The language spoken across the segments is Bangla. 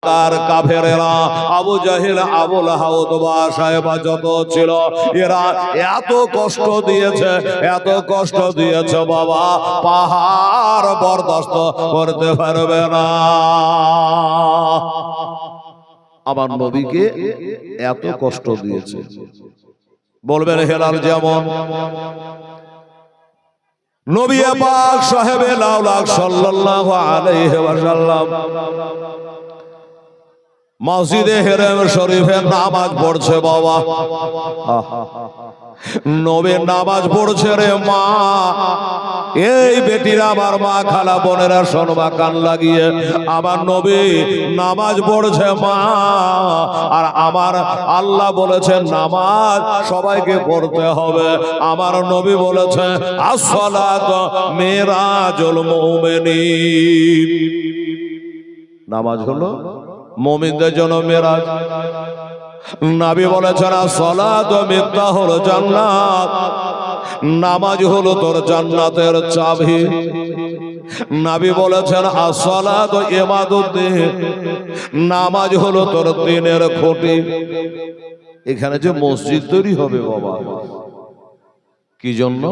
কার কাফেরেরা আবু জাহেল আবু লাহাব ওতবা সাহেবা যত ছিল এরা এত কষ্ট দিয়েছে বাবা পাহাড় বরদাস্ত করতে পারবে না। আমার নবীকে এত কষ্ট দিয়েছে। বলবেন হেলাল যেমন নবী পাক সাহেবে লাউলাক সাল্লাল্লাহু আলাইহি ওয়াসাল্লাম মসজিদে হেরেম শরীফে নামাজ পড়ছে বাবা, নবীর নামাজ পড়ছে রে মা। এই বেটিরা আমার মা খালা বোনেরা শোনবা কান লাগিয়ে, আমার নবী নামাজ পড়ছে মা। আর আমার আল্লাহ বলেছেন নামাজ সবাইকে পড়তে হবে। আমার নবী বলেছে আসসালাতু মিরাজুল মুমিনিন, নামাজ হলো মুমিনদের জন্য মেরাজ। নবী বলেছেন সালাত মিফতাহুল জান্নাত, নামাজ হলো তোর জান্নাতের চাবি। নবী বলেছেন আসসালাত ইমাদুদ্দিন, নামাজ হলো তোর দ্বীনের খুঁটি। এখানে যে মসজিদ তৈরি হবে বাবা, কি জন্য?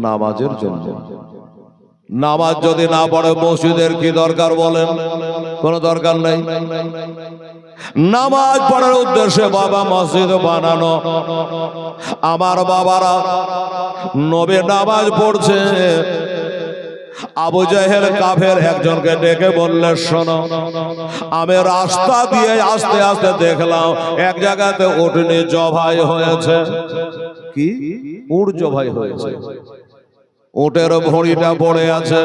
নামাজের জন্য। নামাজ যদি না পড়ে মসজিদের কি দরকার বলেন? কোনো দরকার নেই। নামাজ পড়ার উদ্দেশ্যে বাবা মসজিদ বানানো। আমার বাবারা নবী নামাজ পড়ছে, আবু জাহেল কাফের একজনকে ডেকে বললে শোনো, আমি রাস্তা দিয়ে আস্তে আস্তে দেখলাম এক জায়গাতে উটনি জবাই হয়েছে। কি? উট জবাই হয়েছে, উটের ভড়িটা পড়ে আছে,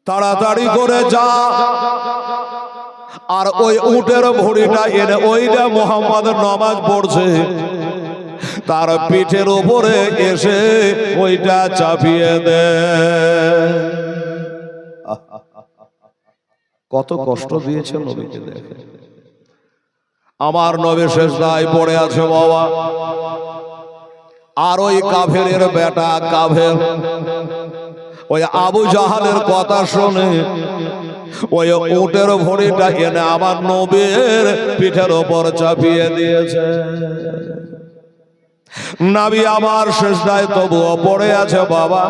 তাড়াতাড়ি করে যা আর ওই উটের ভড়িটা এনে ওইটা মোহাম্মদ নামাজ পড়ছে তার পিঠের উপরে এসে ওইটা চাপিয়ে দে। কত কষ্ট দিয়েছে নবীকে দেখে। আমার নবী সেজদায় পড়ে আছে বাবা, আর ওই কাফেরের বেটা কাফের ওই আবু জাহালের কথা শুনে ওই উটের ভড়িটা এনে আমার নবীর পিঠের উপর চাপিয়ে দিয়েছে। নবী আমার সেজদায় তবুও পড়ে আছে বাবা।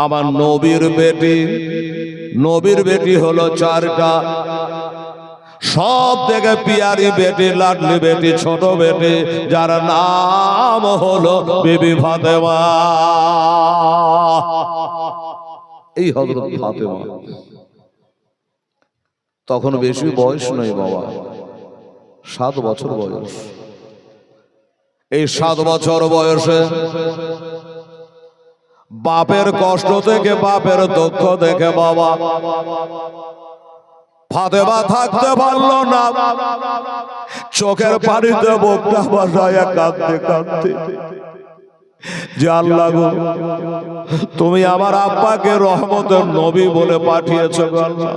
আমার নবীর বেটি হলো চারটা, সব থেকে পিয়ারি বেটি, লাডলি বেটি, ছোট বেটি, যার নাম হলো বিবি ফাতেমা। এই হযরত ফাতেমা তখন বেশি বয়স নয় বাবা, 7 বছর বয়স। এই 7 বছর বয়সে বাপের কষ্ট থেকে, বাপের দুঃখ দেখে বাবা ফাতেমা থাকতে পারল না, চোখের পানিতে বুকটা বাজায় কাঁদতে কাঁদতে, যে আল্লাহ গো, তুমি আমার আব্বাকে রহমতের নবী বলে পাঠিয়েছো গো আল্লাহ।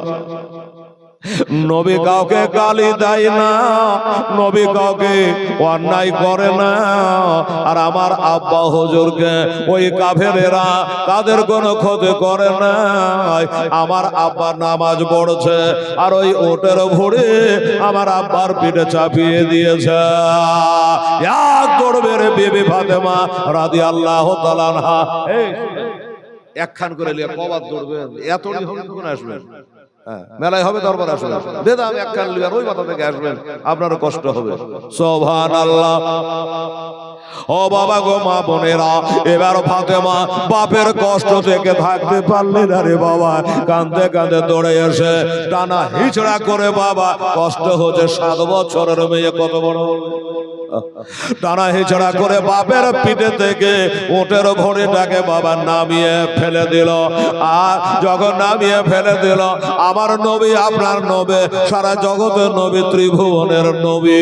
নবী কাউকে গালি দেয় না, নবী কাউকে অন্যায় করে না। আর আমার আব্বা হুজুরকে ওই কাফেরেরা তাদের কোনো ক্ষতি করে না। আমার আব্বা নামাজ পড়ছে আর ওই উটের ভড়ি আমার আব্বার পিঠে চাপিয়ে দিয়েছে। এক দৌড়বে রে বিবি ফাতেমা রাদিয়াল্লাহু তাআলা আনহা, একখান করে লিয়ে কবার দৌড়বেন? এতই হবে তখন আসবেন, মেলায় হবে দরবার আসবেন, বেদাম একখান লিয়ার ওই মাথা থেকে আসবেন, আপনারও কষ্ট হবে। সুবহানাল্লাহ। ও বাবা গো, মা বোনেরা, এবার ফাতেমা বাপের কষ্ট থেকে থাকতে পারলে না রে বাবা, কাঁদতে কাঁদতে দৌড়ে এসে টানা হিচড়া করে, বাবা কষ্ট হচ্ছে, 7 বছরের মেয়ে কত বড়, টানা হিচড়া করে বাপের পিঠে থেকে উটের ভড়িটাকে বাবা নামিয়ে ফেলে দিল। আর যখন নামিয়ে ফেলে দিল, আমার নবী, আপনার নবী, সারা জগতের নবী, ত্রিভুবনের নবী,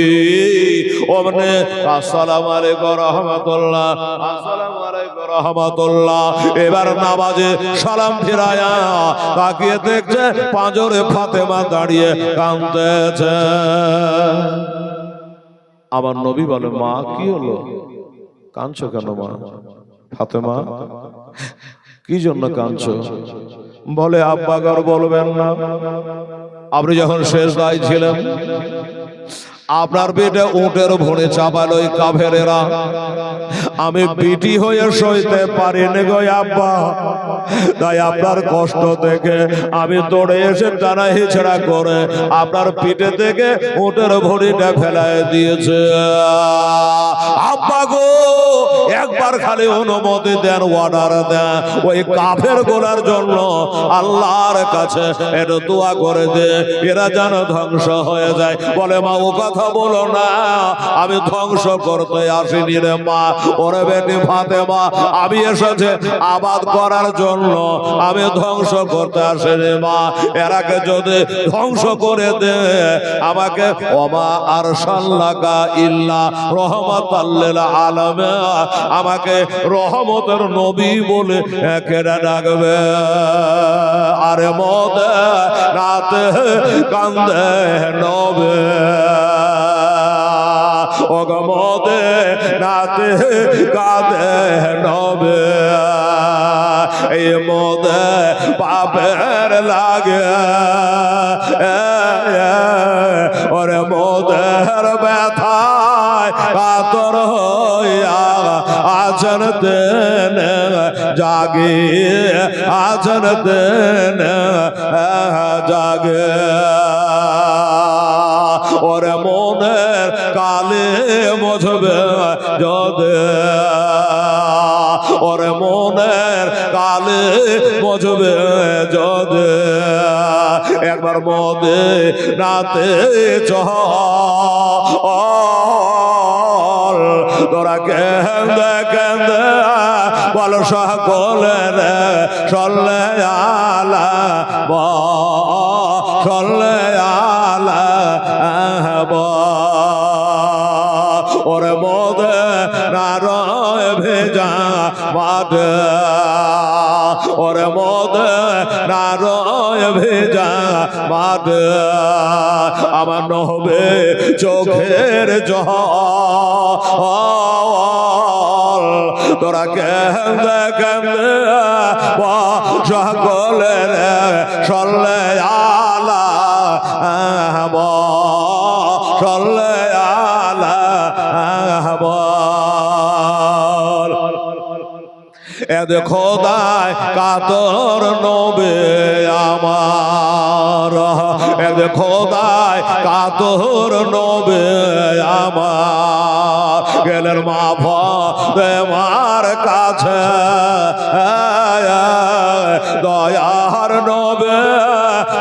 ওমনে আসসালামু আলাইকুম রাহমাতুল্লাহ, আসসালামু আলাইকুম রাহমাতুল্লাহ। এবার নামাজে সালাম ফিরায়া তাকিয়ে দেখছে পাঁজরে ফাতেমা দাঁড়িয়ে কাঁদতেছে। আমার নবী বলে, মা কি হলো, কাঁদছো কেন মা? ফাতেমা কি জন্য কাঁদছো? বলে আব্বাগর বলবেন না, আপনি যখন শেষ দায় ছিলেন আপনার পেটে উটের ভরে চাপালো ওই কাফেরেরা, আমি বিটি হয়ে সইতে পারিনি গো আব্বা, তাই আপনার কষ্ট থেকে আমি দৌড়ে এসে টানা হিচড়া করে আপনার পিঠে থেকে উটের ভরিটা ফেলায় দিয়েছে। আব্বা গো একবার খালি অনুমতি দেন, অর্ডার দেন, ওই কাফের গোলার জন্য আল্লাহর কাছে একটু দোয়া করে দে, এরা যেন ধ্বংস হয়ে যায়। বলে মা ও কথা বলো না, আমি ধ্বংস করতে আসিনি রে মা, ওরে বেটি ফাতেমা আমি এসেছে আবাদ করার জন্য, আমি ধ্বংস করতে আসিনি মা, এরাকে যদি ধ্বংস করে দে আমাকে ওমা আরসালনাকা ইল্লা রাহমাতাল লিল আলামিন, আমাকে রহমতের নবী বলে কেডা ডাকবে। আরে মদে রাতে কান্দে নবে, ওগো মদে রাতে কাঁদে নবে, এই মদে পাপের লাগে, ওরে মদের ব্যথায় কাতর হইয়া আছেন দেন জাগে, আছেন দেন জাগে, ওরে মনের কালে মজবে যদি, ওরে মনের কালে মজবে যদি, একবার মদে রাতে চল, তোরা কেন্দে কেন্দে বল সকলের সল্লে আলা সল্লে আলা ওরে মদে নারয় ভেজা মাঠে, ওরে মদে নারয় ভেজা মাঠে, আমার নহবে চোখের জল, তোরা কেন্দে কেন্দে সকলের সল্লে আলা সল্লে আলা এদ খোদায় কাতর নবে আমার, এদ খোদায় কাতর নবে আমার, গেলেন মা ফাতেমার কাছে দয়ার নবে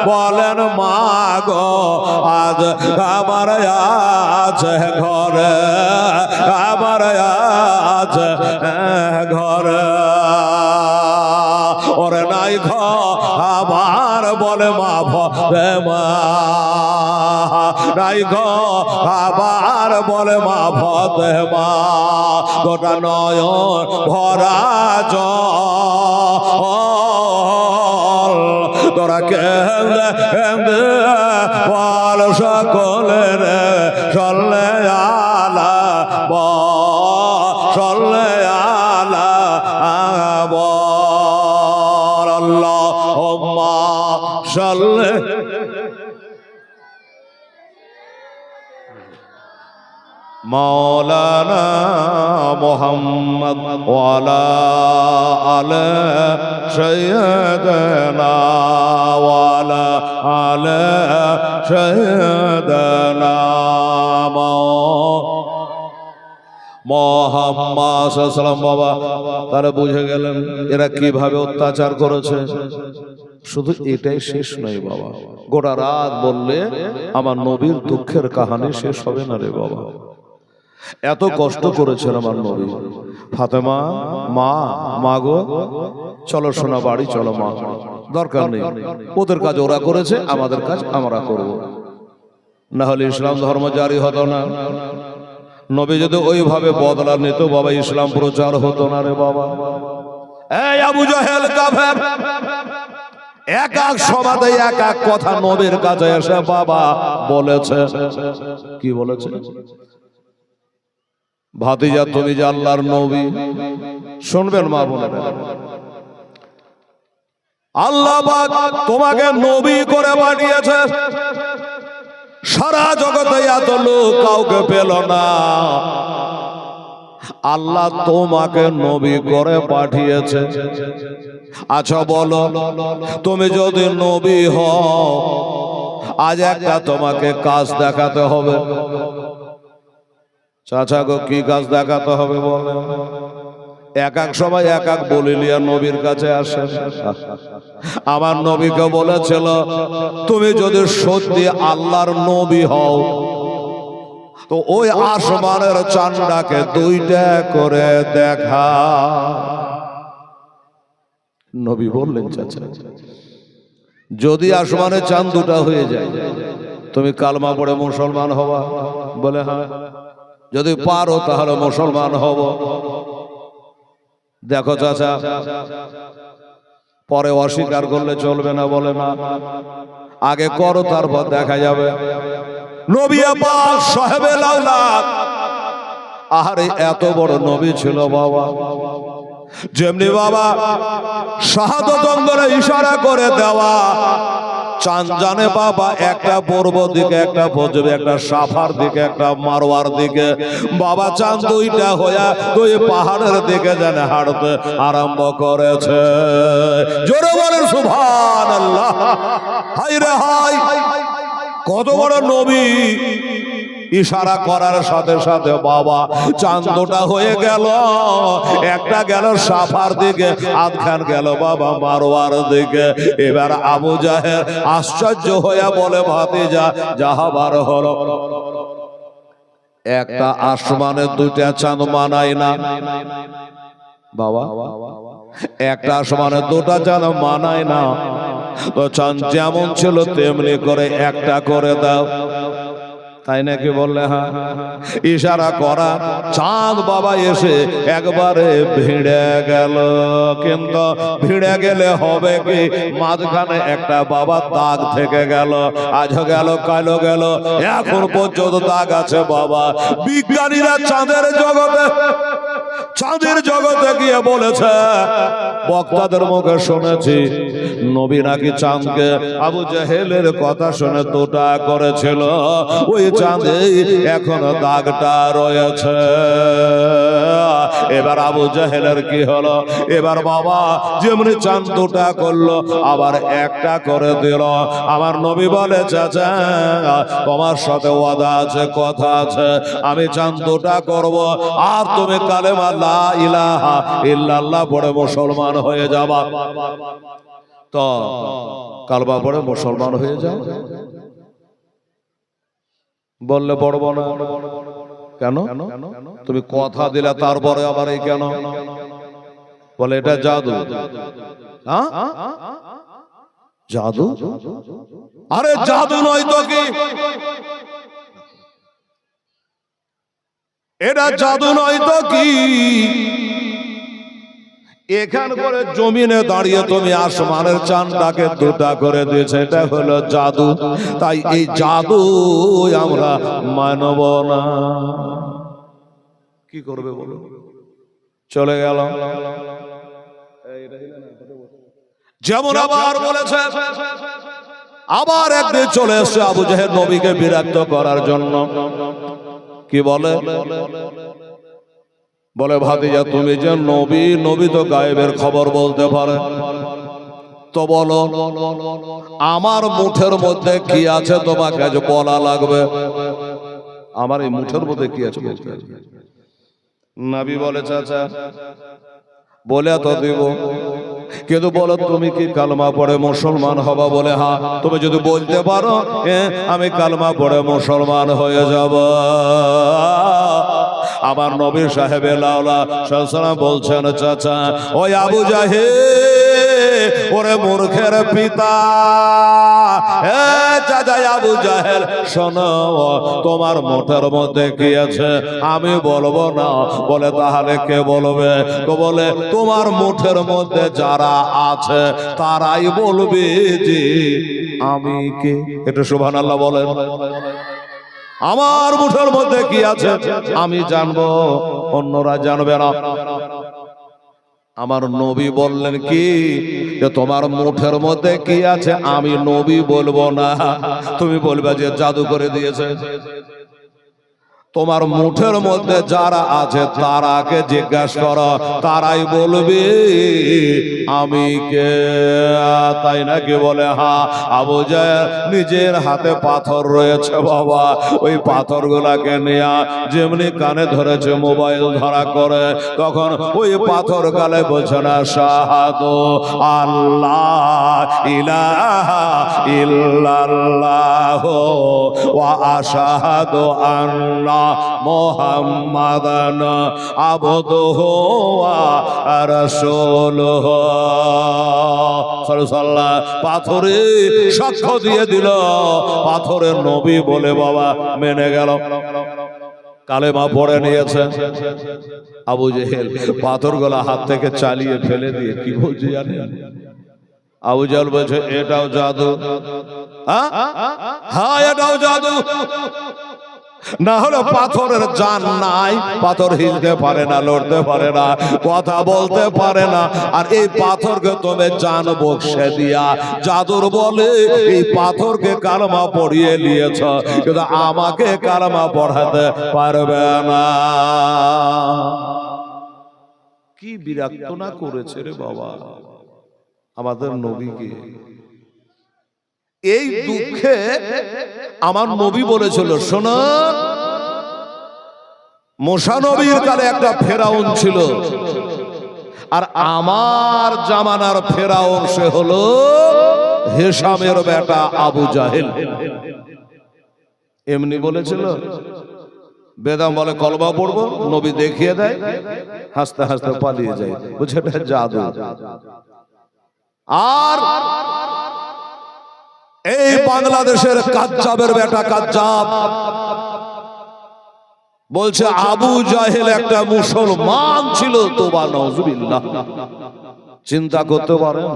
বলেন মা গো আজ আমার আছে ঘরে, আমার আছে ঘরে, ওরে নাই আমার বলে মা ফাতেমা, নাই আবার বলে মা ফাতেমা, গোটা নয়ন ভরা জল, তোরা কেন্দে কেন্দে বল সকলের সল্লে আলা সল্লে আলা বল আল্লাহুম্মা সাল্লি মাওলানা মুহাম্মদ ওয়ালা আলে সাইয়্যিদানা ওয়ালা আলে সাইয়্যিদানা মুহাম্মদ সাল্লাল্লাহু বাবা তারা বুঝে গেলেন এরা কিভাবে অত্যাচার করেছে। শুধু এটাই শেষ নয় বাবা, গোটা রাত বললে আমার নবীর দুঃখের কাহিনী শেষ হবে না রে বাবা। এত কষ্ট করেছেন আমার নবী। ফাতেমা মা মা গো চলো সোনা বাড়ি চলো মা, দরকার নেই, ওদের কাজ ওরা করেছে, আমাদের কাজ আমরা করব, না হলে ইসলাম ধর্ম জারি হতো না। নবী যদি ওইভাবে বদলা নিত বাবা ইসলাম প্রচার হতো না রে বাবা। এই আবু জাহেল কাফের এক এক সমাজে এক এক কথা নবীর কাছে এসে বাবা বলেছে। কি বলেছে? ভাতিজা তুমি যে আল্লাহর নবী, শুনবেন মা বোনেরা, আল্লাহ পাক তোমাকে নবী করে পাঠিয়েছে। সারা জগতে এত লোক কাউকে পেল না, আল্লাহ তোমাকে নবী করে পাঠিয়েছে। আচ্ছা বলো, তুমি যদি নবী হও, আজ একটা তোমাকে কাজ দেখাতে হবে। চাচা গো, কি কাজ দেখাতে হবে বলে? এক এক সময় এক এক বলিলিয়া নবীর কাছে আসে। আমার নবীকে বলেছিল, তুমি যদি সত্যি আল্লাহর নবী হও, তো ওই আসমানের চাঁদটাকে দুইটা করে দেখা। নবী বললেন, চাচা যদি আসমানের চাঁদ দুটা হয়ে যায়, তুমি কালমা পড়ে মুসলমান হবা? বলে হ্যাঁ। যদি পারো তাহলে মুসলমান হব। দেখো চাচা, পরে অস্বীকার করলে চলবে না। বলে না, আগে করো, তারপর দেখা যাবে। নবী পাক সাহেবে লাউলাদ, আরে এত বড় নবী ছিল বাবা। যেমনি বাবা শাহাদত অঙ্গনে ইশারা করে দেওয়া, চাঁদ জানে বাবা একটা পূর্ব দিকে, একটা পশ্চিমে, একটা সাফার দিকে, একটা মারওয়ার দিকে। বাবা চাঁদ দুইটা হইয়া দুই পাহাড়ের দিকে যেন হাঁটতে আরম্ভ করেছে। জোরে বলেন সুবহানাল্লাহ। হায় রে হায়, কত বড় নবী! ইশারা করার সাথে সাথে বাবা চাঁদ দুটা হয়ে গেল। একটা গেল সাফার দিকে, আধখান গেল বাবা মারওয়ার দিকে। এবার আবু জাহেল আশ্চর্য হইয়া বলে, ভাতিজা যাহাবার হলো, একটা আসমানে দুইটা চাঁদ মানায় না বাবা, একটা আসমানে দুটা চাঁদ মানায় না। তো চাঁদ যেমন ছিল তেমনি করে একটা করে দাও। তাই নাকি? বললে হ্যাঁ। ইশারা করা চাঁদ বাবা এসে একবারে ভিড়ে গেল। কিন্তু ভিড়ে গেলে হবে কি, মাঝখানে একটা বাবা দাগ থেকে গেল। আজ গেল, কালো গেল, এখন পর্যন্ত দাগ আছে বাবা। বিজ্ঞানীরা চাঁদের জগতে গিয়ে বলেছে, বক্তাদের মুখে শুনেছি নবী নাকি চাঁদকে আবু জাহেলের কথা শুনে দুটা করেছিল, ওই চাঁদে এখনো দাগটা রয়েছে। এবার আবু জাহেলের কি হলো? এবার বাবা যেমনি চাঁদ দুটা করলো, আবার একটা করে দিল। আমার নবী বলে, চাচা তোমার সাথে ওয়াদা আছে, কথা আছে, আমি চাঁদ দুটা করব, আর তুমি কালেমা লা ইলাহা ইল্লাল্লাহ পড়ে মুসলমান হয়ে যাবা। তো কালমা পড়ে মুসলমান হয়ে যাও। বললে পড়ব না। কেন? তুমি কথা দিলে, তারপরে আবার এই কেন? বলে এটা জাদু। হ্যাঁ, জাদু? আরে জাদু নয় তো কি? এটা জাদু নয় তো কি? এখান করে জমিনে দাঁড়িয়ে তুমি আসমানের চাঁদটাকে দুটা করে দিয়েছে, এটা হলো জাদু। তাই এই জাদু আমরা মানব না। কি করবে বলো? চলে গেল। যেমন আবার বলেছে, আবার একদিন চলে এসছে আবু জাহেল নবীকে বিরক্ত করার জন্য। কি বলে? বলে, ভাতিজা তুমি যে নবী, নবী তো গায়েবের খবর বলতে পারে, তো বলো আমার মুঠের মধ্যে কি আছে তোমাকে আজ বলা লাগবে। আমার এই মুঠের মধ্যে কি আছে বলতে হবে। নবী বলে, চাচা বলে তো দিব, কিন্তু বলো তুমি কি কালমা পড়ে মুসলমান হবা? বলে হ্যাঁ। তুমি যদি বলতে পারো আমি কালমা পড়ে মুসলমান হয়ে যাব। আমার নবী সাহেবে লাউলা সাল্লাল্লাহু বলছেন, চাচা ওই আবু জাহেল, ওরে মূর্খের পিতা, চাচা আবু জাহেল শোনো, তোমার মুঠের মধ্যে কি আছে আমি বলবো না। বলে তাহলে কে বলবে? তো বলে তোমার মুঠের মধ্যে যারা আছে তারাই বলবে যে আমি কে। একটু সুবহানাল্লাহ বলেন। আমার মুঠের মধ্যে কি আছে আমি জানবো, অন্যরা জানবে না। আমার নবী বললেন কি, যে তোমার মুঠের মধ্যে কি আছে আমি নবী বলবো না, তুমি বলবে যে জাদু করে দিয়েছে। তোমার মুঠের মধ্যে যারা আছে তারাকে জিজ্ঞাসা করো, তারাই বলবে আমি কে। তাই নাকি? বলে হ্যাঁ। আবু জাহেল নিজের হাতে পাথর রয়েছে বাবা, ওই পাথর গুলাকে নিয়ে যেমনি কানে ধরেছে মোবাইল ধরা করে, তখন ওই পাথর গালে বলছে না শাহাদু আল্লাহ ইলাহা ইল্লাল্লাহ ওয়া আশহাদু আন্না মুহাম্মাদান আবদুহু ওয়া রাসূলুহু। সাল্লাল্লাহু পাথরে সাক্ষ্য দিয়ে দিল, পাথরের নবী বলে বাবা মেনে গেল, কালেমা পড়ে নিয়েছে। আবু জেহেল পাথরগুলা হাত থেকে চালিয়ে ফেলে দিয়ে কি বলছে জানেন? আবু জেহেল বলছে এটাও জাদু। হ্যাঁ এটাও জাদু, না হলে পাথরের জান নাই, পাথর হিলতে পারে না, লড়তে পারে না, কথা বলতে পারে না, আর এই পাথরকে তুমি জান বক্সে দিয়া জাদুর বলে এই পাথরকে কালমা পড়িয়ে নিয়েছ, কিন্তু আমাকে কালমা পড়াতে পারবে না। কি বিরক্ত না করেছে রে বাবা আমাদের নবীকে। এই দুঃখে আমার নবী বলেছিল, শোনো, মুসা নবীর কালে একটা ফেরাউন ছিল, আর আমার জামানার ফেরাউন সে হলো হিশামের বেটা আবু জাহেল। এমনি বলেছিল। বেদাম বলে কলমা পড়বো, নবী দেখিয়ে দেয়, হাসতে হাসতে পালিয়ে যায়, বুঝে এটা জাদু। আর এই বাংলাদেশের কাজ্জাবের বেটা কাজ্জাব বলছে আবু জাহেল একটা মুসলমান ছিল। তোবা নাউজুবিল্লাহ। চিন্তা করতে পারেন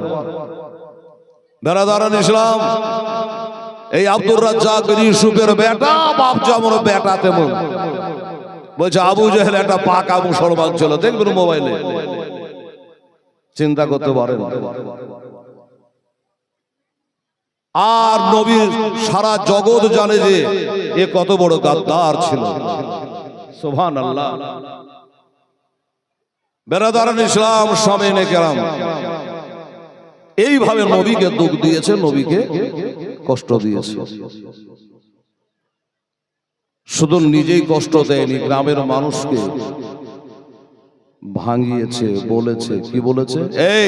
বেরাদারান ইসলাম, এই আব্দুর রাজ্জাক বিন ইউসুফের বেটা, বাপ যেমন বেটা তেমন, বলছে আবু জাহেল একটা পাকা মুসলমান ছিল। দেখবেন মোবাইলে, চিন্তা করতে পারেন। আর নবীর সারা জগৎ জানে যে এ কত বড় গাদ্দার ছিল। সুবহানাল্লাহ। বেরাদারান ইসলাম সামনে কেরাম এইভাবে নবীকে দুঃখ দিয়েছে, নবীকে কষ্ট দিয়েছে। শুধু নিজেই কষ্ট দেয়নি, গ্রামের মানুষকে ভাঙিয়েছে, বলেছে কি বলেছে, এই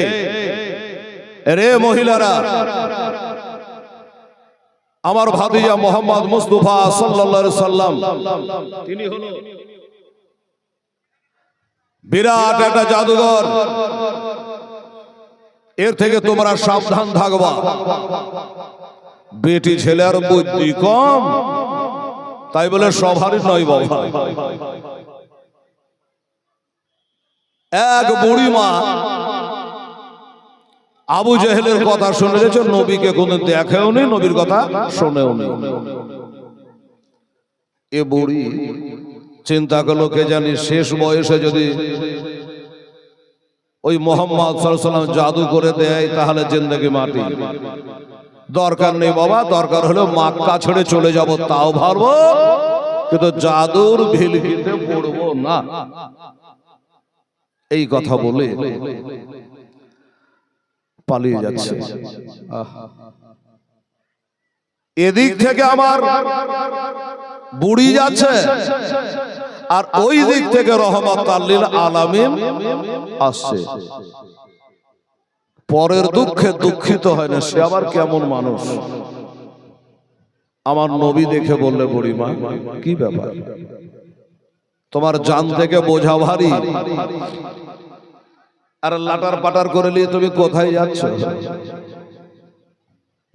রে মহিলারা, আমার ভাতিজা মোহাম্মদ মুস্তাফা সাল্লাল্লাহু আলাইহি সাল্লাম তিনি হলো বিরাট একটা জাদুঘর, এর থেকে তোমরা সাবধান থাকবা। বেটি ছেলের বুদ্ধি কম, তাই বলে সবারই নয় বাবা। এক বুড়ি মা আবু জাহেলের কথা শুনেছে, নবীকে কোনো দেখেও নি, নবীর কথা শোনেও নি। এ বুড়ি চিন্তা করলো, কে জানি শেষ বয়সে যদি ওই মোহাম্মদ সাল্লাল্লাহু আলাইহি ওয়াসাল্লাম জাদু করে দেয় তাহলে জিন্দেগি মাটি। দরকার নেই বাবা, দরকার হলো মক্কা ছেড়ে চলে যাব তাও ভাববো, কিন্তু জাদুর ভিলকিতে পড়বো না। এই কথা বলে পালিয়ে যাচ্ছে। এদিক থেকে আমার বুড়ি যাচ্ছে, আর ওই দিক থেকে রহমাতুল লিল আলামিন আসছে। পরের দুঃখে দুঃখিত হয় না, সে আবার কেমন মানুষ। আমার নবী দেখে বললে, বুড়িমা কি ব্যাপার, তোমার জান থেকে বোঝা ভারী, আর লাটার পাটার করে নিয়ে তুমি কোথায় যাচ্ছ?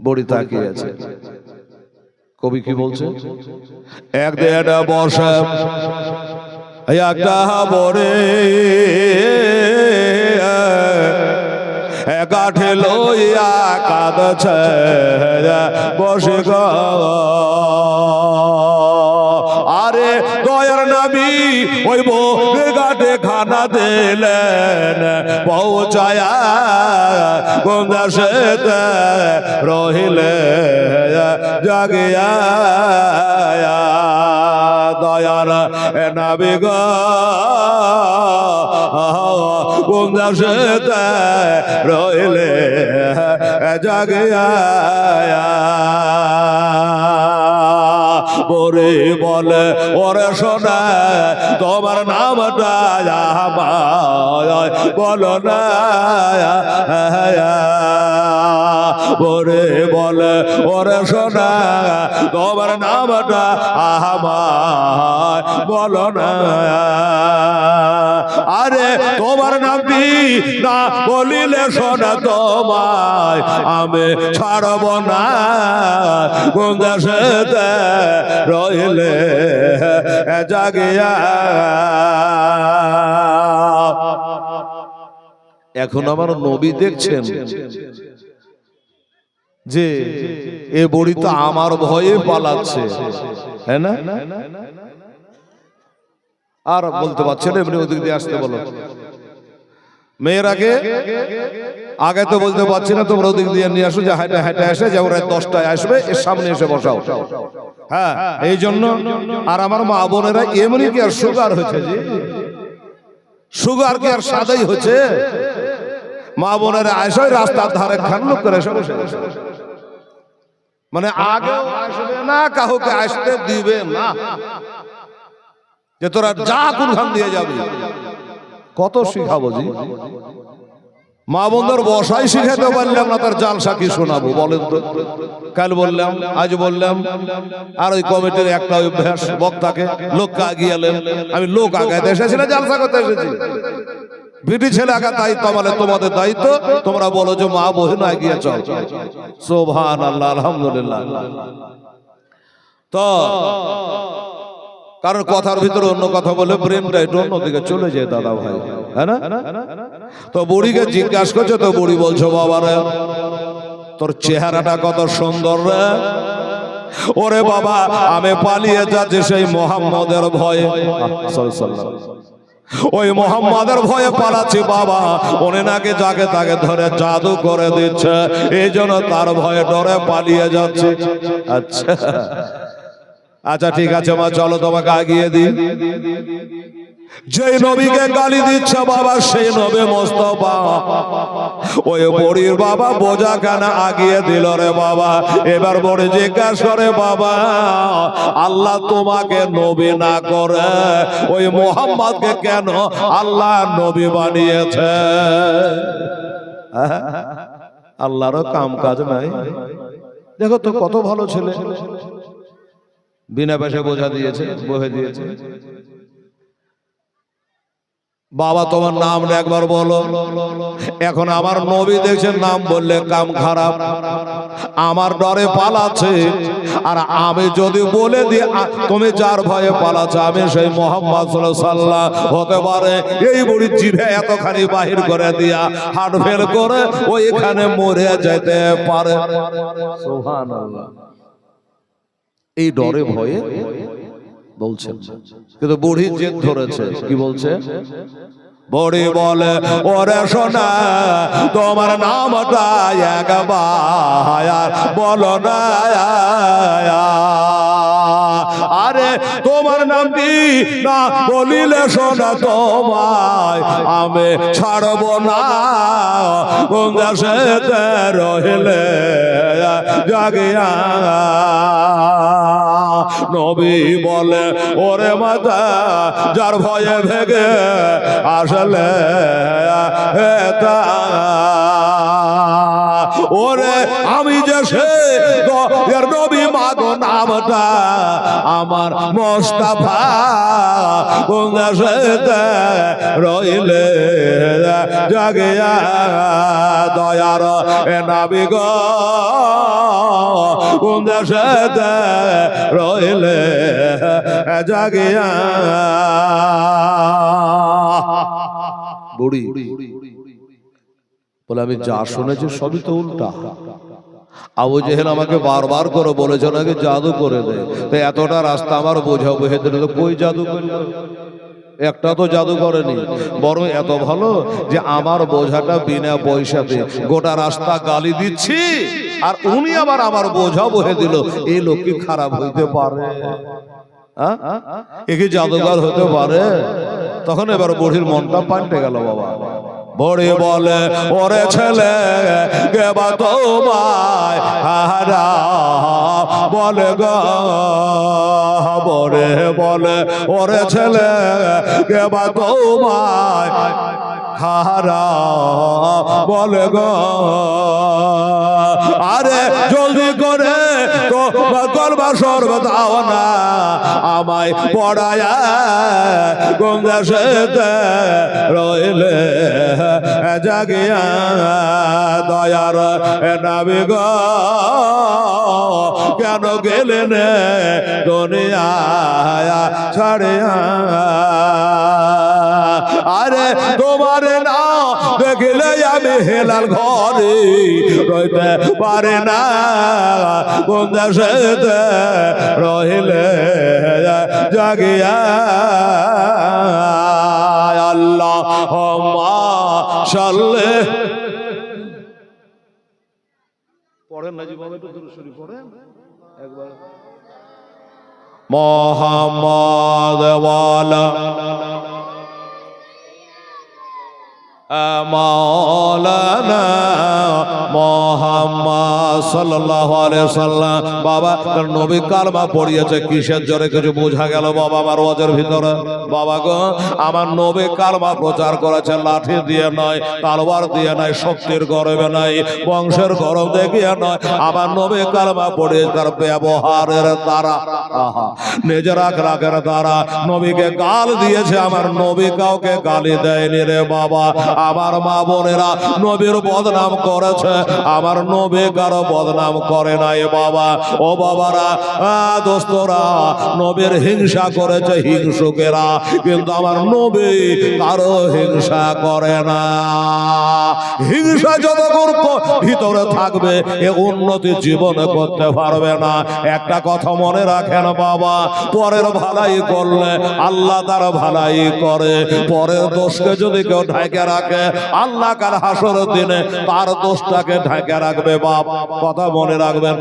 বুড়ি তাকিয়ে আছে। কবি কি বলছে, এক দেড় বসে একটা বরে কাঠে লইয়া কাঁদছে বসে গো, আরে দয়ার নবী ওই বউরে ঘাটে খানা দিলেন পৌঁছায়া গঙ্গাসেতে রহিলে জাগিয়া দয়ার নবী গো গঙ্গাসেতে রহিলে জাগিয়া বরে বলে ওরে শোনা তোমার নামটা আমায় বলো না বরে বলে ওরে শোনা তোমার নামটা আমায় বলো না আরে তোমার নামটি না বলিলে শোনা তোমায় আমি ছাড়ব না গঙ্গাসেতে রইলে জাগিয়া এখন আমার নবী দেখছেন যে এ বুড়ি তো আমার ভয়ে পালাচ্ছে হ্যাঁ না আর বলতে পারছেন এমনি ওদিক দিয়ে আসতে বলো মেয়েরাকে আগে তো বলতে পারছি না তোমরা ওদিক দিয়ে নিয়ে আসো যে হাঁটে হাঁটে আসে যে ওরা 10টায় আসবে এর সামনে এসে বসাও হ্যাঁ এই জন্য আর আমার মা বোনেরা এমনি কি আর সুগার হয়েছে যে সুগার কি আর সাদাই হচ্ছে মা বোনেরা আসে রাস্তার ধারে খান লোক করে এসে বসে মানে আগে আসবে না কাউকে আসতে দিবে না যে তোরা যা কোনখান দিয়ে যাবি কত শিখাবো জি মা বোনদের বসাই শিখাতে পারলাম না তার জালসা কি শোনাবো বলেন তো কাল বললাম আজ বললাম আর ওই কমিটির একটা অভ্যাস বক্তাকে লোককে আগিয়ালেন আমি লোক আগাইতে এসেছি না জালসা করতে এসেছি বিটি ছেলে আগা দায়িত্ব মানে তোমাদের দায়িত্ব তোমরা বলো যে মা বহিন এগিয়ে চল সুবহানাল্লাহ আলহামদুলিল্লাহ তো কারণ কথার ভিতরে অন্য কথা বলে প্রেমটা একটু অন্যদিকে চলে যায় দাদা ভাই হ্যাঁ না তো বুড়িকে জিজ্ঞাসা করছে তো বুড়ি বলছো বাবারে তোর চেহারাটা কত সুন্দর রে ওরে বাবা আমি পালিয়ে যাচ্ছি সেই মোহাম্মদের ভয়ে ওই মোহাম্মদের ভয়ে পালাচ্ছি বাবা উনি নাকি যাকে তাকে ধরে জাদু করে দিচ্ছে এই জন্য তার ভয়ে ডরে পালিয়ে যাচ্ছে আচ্ছা আচ্ছা ঠিক আছে মা চলো তোমাকে আগিয়ে দিই যেই নবীকে গালি দিচ্ছে বাবা সেই নবী মোস্তফা ওই বুড়ির বাবা বোঝা কেন আগিয়ে দিল রে বাবা এবার বুড়ি জিজ্ঞাসা করে বাবা আল্লাহ তোমাকে নবী না করে ওই মোহাম্মদকে কেন আল্লাহ নবী বানিয়েছে আল্লাহরও কাম কাজ নাই দেখো তো কত ভালো ছেলে বিনা পয়সা বোঝা দিয়েছে বহে দিয়েছে বাবা তোমার নাম একবার বলো এখন আমার নবী দেখছেন নাম বললে কাম খারাপ আমার ডরে পালাচ্ছে আর আমি যদি বলে দিই তুমি যার ভয়ে পালাচ্ছে আমি সেই মোহাম্মদ সাল্লাল্লাহু আলাইহি ওয়াসাল্লাম হতে পারে এই বুড়ির জিভে এতখানি বাহির করে দিয়া হার্ট ফেল করে ওইখানে মরে যেতে পারে সুবহানাল্লাহ এই ডরে ভয়ে বলছেন কিন্তু বুড়ি জেদ ধরেছে কি বলছে বুড়ি বলে ওরে সোনা তোমার নামটা একবার বলো না আরে তোমার নামটি না বলিলে সোনা তোমায় আমি ছাড়ব না গঙ্গাসেতে রহিলে জাগিয়া নবী বলে ওরে মাতা যার ভয়ে ভেগে আসলে ওরে আমি যে সে নবী মাগো নামটা আমার মোস্তফা গঙ্গাসেতে রইলে জাগিয়া দয়ার নবী গো গঙ্গাসেতে রইলে জাগিয়া বুড়ি বলে আমি যা শুনেছি সবই তো উল্টা আবু জেহেল আমাকে বারবার করে বলেছে নাকি জাদু করে দে, তো এতটা রাস্তা আমার বোঝা বহে দিল, তো কই জাদু করল? একটা তো জাদু করেনি, বরং এত ভালো যে আমার বোঝাটা বিনা পয়সাতে গোটা রাস্তা গালি দিচ্ছি, আর উনি আবার আমার বোঝা বহে দিল। এই লোক কি খারাপ হইতে পারে? এ কি জাদুকর হতে পারে? তখন এবার বুড়ির মনটা পাল্টে গেল। বাবা বড়ি বলে, ওরে ছেলে কেবা তোমায় হারা বলে গো, বড়ে বলে ওরে ছেলে কেবা তোমায় হারা বলে গো, আরে জলদি করে তো কলবা সর্ব দাও না, আমায় পড়ায়া গঙ্গা সেতে রইলে জাগিয়া দয়ার নাবি গো, কেন গেলেন দুনিয়া ছাড়িয়া? আরে তোমার না দেখলে আমি হেলাল ঘরে রইতে পারে না, গঙ্গা সেতে রইলে জাগিয়া আল্লাহ সাল্লে পড়েন না জীবনে তো শুরু পড়েন একবার মোহাম্মদ ওয়ালা মাওলানা মুহাম্মদ সাল্লাল্লাহু আলাইহি সাল্লাম। বাবা তার নবী কালমা পড়িয়েছে কিসের জোরে কিছু বোঝা গেল বাবা আমার ওয়াজের ভিতরে? বাবা গো, আমার নবী কালমা প্রচার করেছে লাঠি দিয়ে নয়, তলোয়ার দিয়ে নয়, শক্তির গরমে নয়, বংশের গরম দেখিয়ে নয়। আমার নবী কালমা পড়িয়ে তার ব্যবহারের দ্বারা, নিজের আখলাকের দ্বারা নবীকে গাল দিয়েছে। আমার নবী কাউকে গালি দেয়নি রে বাবা। আমার মা বোনেরা নবীর বদনাম করেছে, আমার নবী কারো বদনাম করে নাই বাবা। ও বাবারা, দোস্তরা, নবীর হিংসা করেছে হিংসুকেরা, কিন্তু আমার নবী কারো হিংসা করে না। হিংসা যতক্ষণ ভিতরে থাকবে এ উন্নতি জীবনে করতে পারবে না। একটা কথা মনে রাখেন বাবা, পরের ভালাই করলে আল্লাহ তার ভালাই করে। পরের দোষকে যদি কেউ ঢাকে রাখে, আল্লাহ কাল হাসরের দিনে তার দোষটাকে ঢাকে রাখবে। বাপ কথা মনে রাখবেন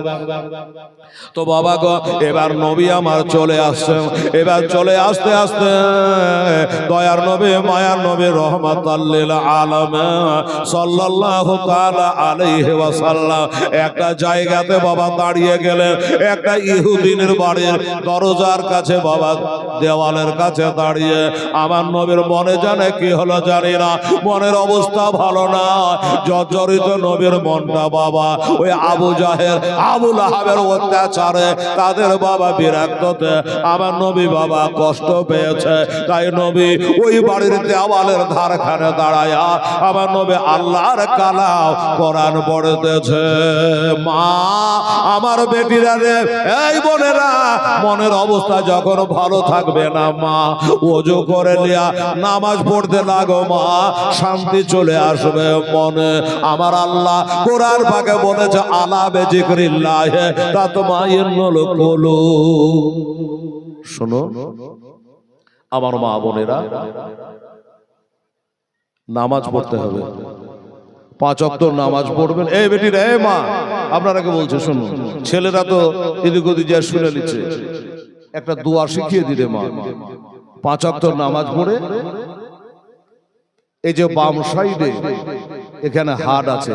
তো বাবা গো। এবার নবী আমার চলে আসছে, এবার চলে আসতে আসতে দয়ার নবী মায়ার নবী রহমাতাল লিল আলামিন সাল্লাল্লাহু তাআলা আলাইহি ওয়াসাল্লাম একটা জায়গাতে বাবা দাঁড়িয়ে গেলেন। একটা ইহুদিনের বাড়ির দরজার কাছে বাবা, দেওয়ালের কাছে দাঁড়িয়ে। আমার নবীর মনে জানে কি হলো জানি না, মনের অবস্থা ভালো না, জর্জরিত নবীর মনটা বাবা। ওই আবু জাহেল আবু লাহাবের অত্যাচারে তাদের বাবা বিরক্ততে আমার নবী বাবা কষ্ট পেয়েছে। তাই নবী ওই বাড়ির দেওয়ালের ধারখানে দাঁড়ায়া আমার নবী আল্লাহর কালাম কোরআন পড়তেছে। মা আমার বেটিরা রে, এই বোনেরা, মনের অবস্থা যখন ভালো থাকবে না মা, ওযু করে নিয়া নামাজ পড়তে লাগো মা, শান্তি চলে আসবে মনে। আমার আল্লাহ কোরআন পাকে বলেছে, আলা বিজিকরিল্লাহ তাতমাইন্নুল কুলুব। শোনো আমার মা বোনেরা, নামাজ পড়তে হবে, 5 ওয়াক্ত নামাজ পড়বেন। এই বেটিরা, এই মা, আপনারাকে বলছে শুনুন, ছেলেরা তো এদিক ওদিক যা শুনে নিচ্ছে, একটা দোয়া শিখিয়ে দিলে মা। 5 ওয়াক্ত নামাজ পড়ে এই যে বাম সাইডে এখানে হাট আছে,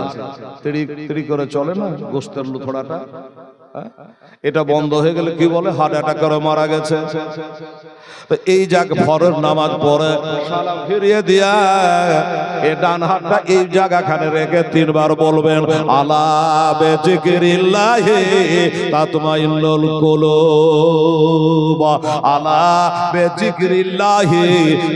তিড়ি করে চলে না গোস্তের লুথড়াটা, এটা বন্ধ হয়ে গেলে কি বলে, হার্ট অ্যাটাক করে মারা গেছে। তো এই জায়গা ফরজ নামাজ পড়ে সালাম ফিরিয়ে দিয়া এই ডান হাতটা এই জায়গাখানে রেখে 3 বার বলবেন, আলা বিজিকরিল্লাহি তাতমাইন্নুল কুলুব, আলা বিজিকরিল্লাহি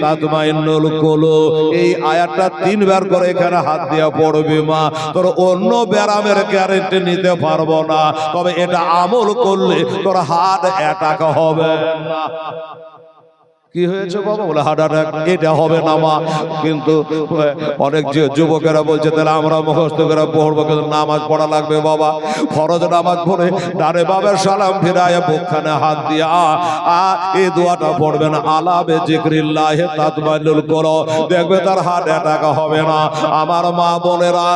তাতমাইন্নুল কুলুব। এই আয়াতটা 3 বার করে এখানে হাত দিয়া পড়বি মা। তোর অন্য ব্যারামের গ্যারান্টি নিতে পারবো না, তবে এটা আমল করলে তোর হার্ট অ্যাটাক হবে না। কি হয়েছে বাবা? বলে হার্ট অ্যাটাক। এটা হবে না মা, কিন্তু অনেক যে যুবকেরা বলছে তাহলে আমরা মুখস্থ করে পড়বো, কিন্তু নামাজ পড়া লাগবে বাবা। ফরজ নামাজ পড়ে ডানে বাবার সালাম ফিরায় বুকখানে হাত দিয়ে এই দোয়াটা পড়বেন, আলা বে জিকরিল্লাহি তাতমাইনুল কুলুব, দেখবে তার হার্ট অ্যাটাক হবে না। আমার মা বোনেরা,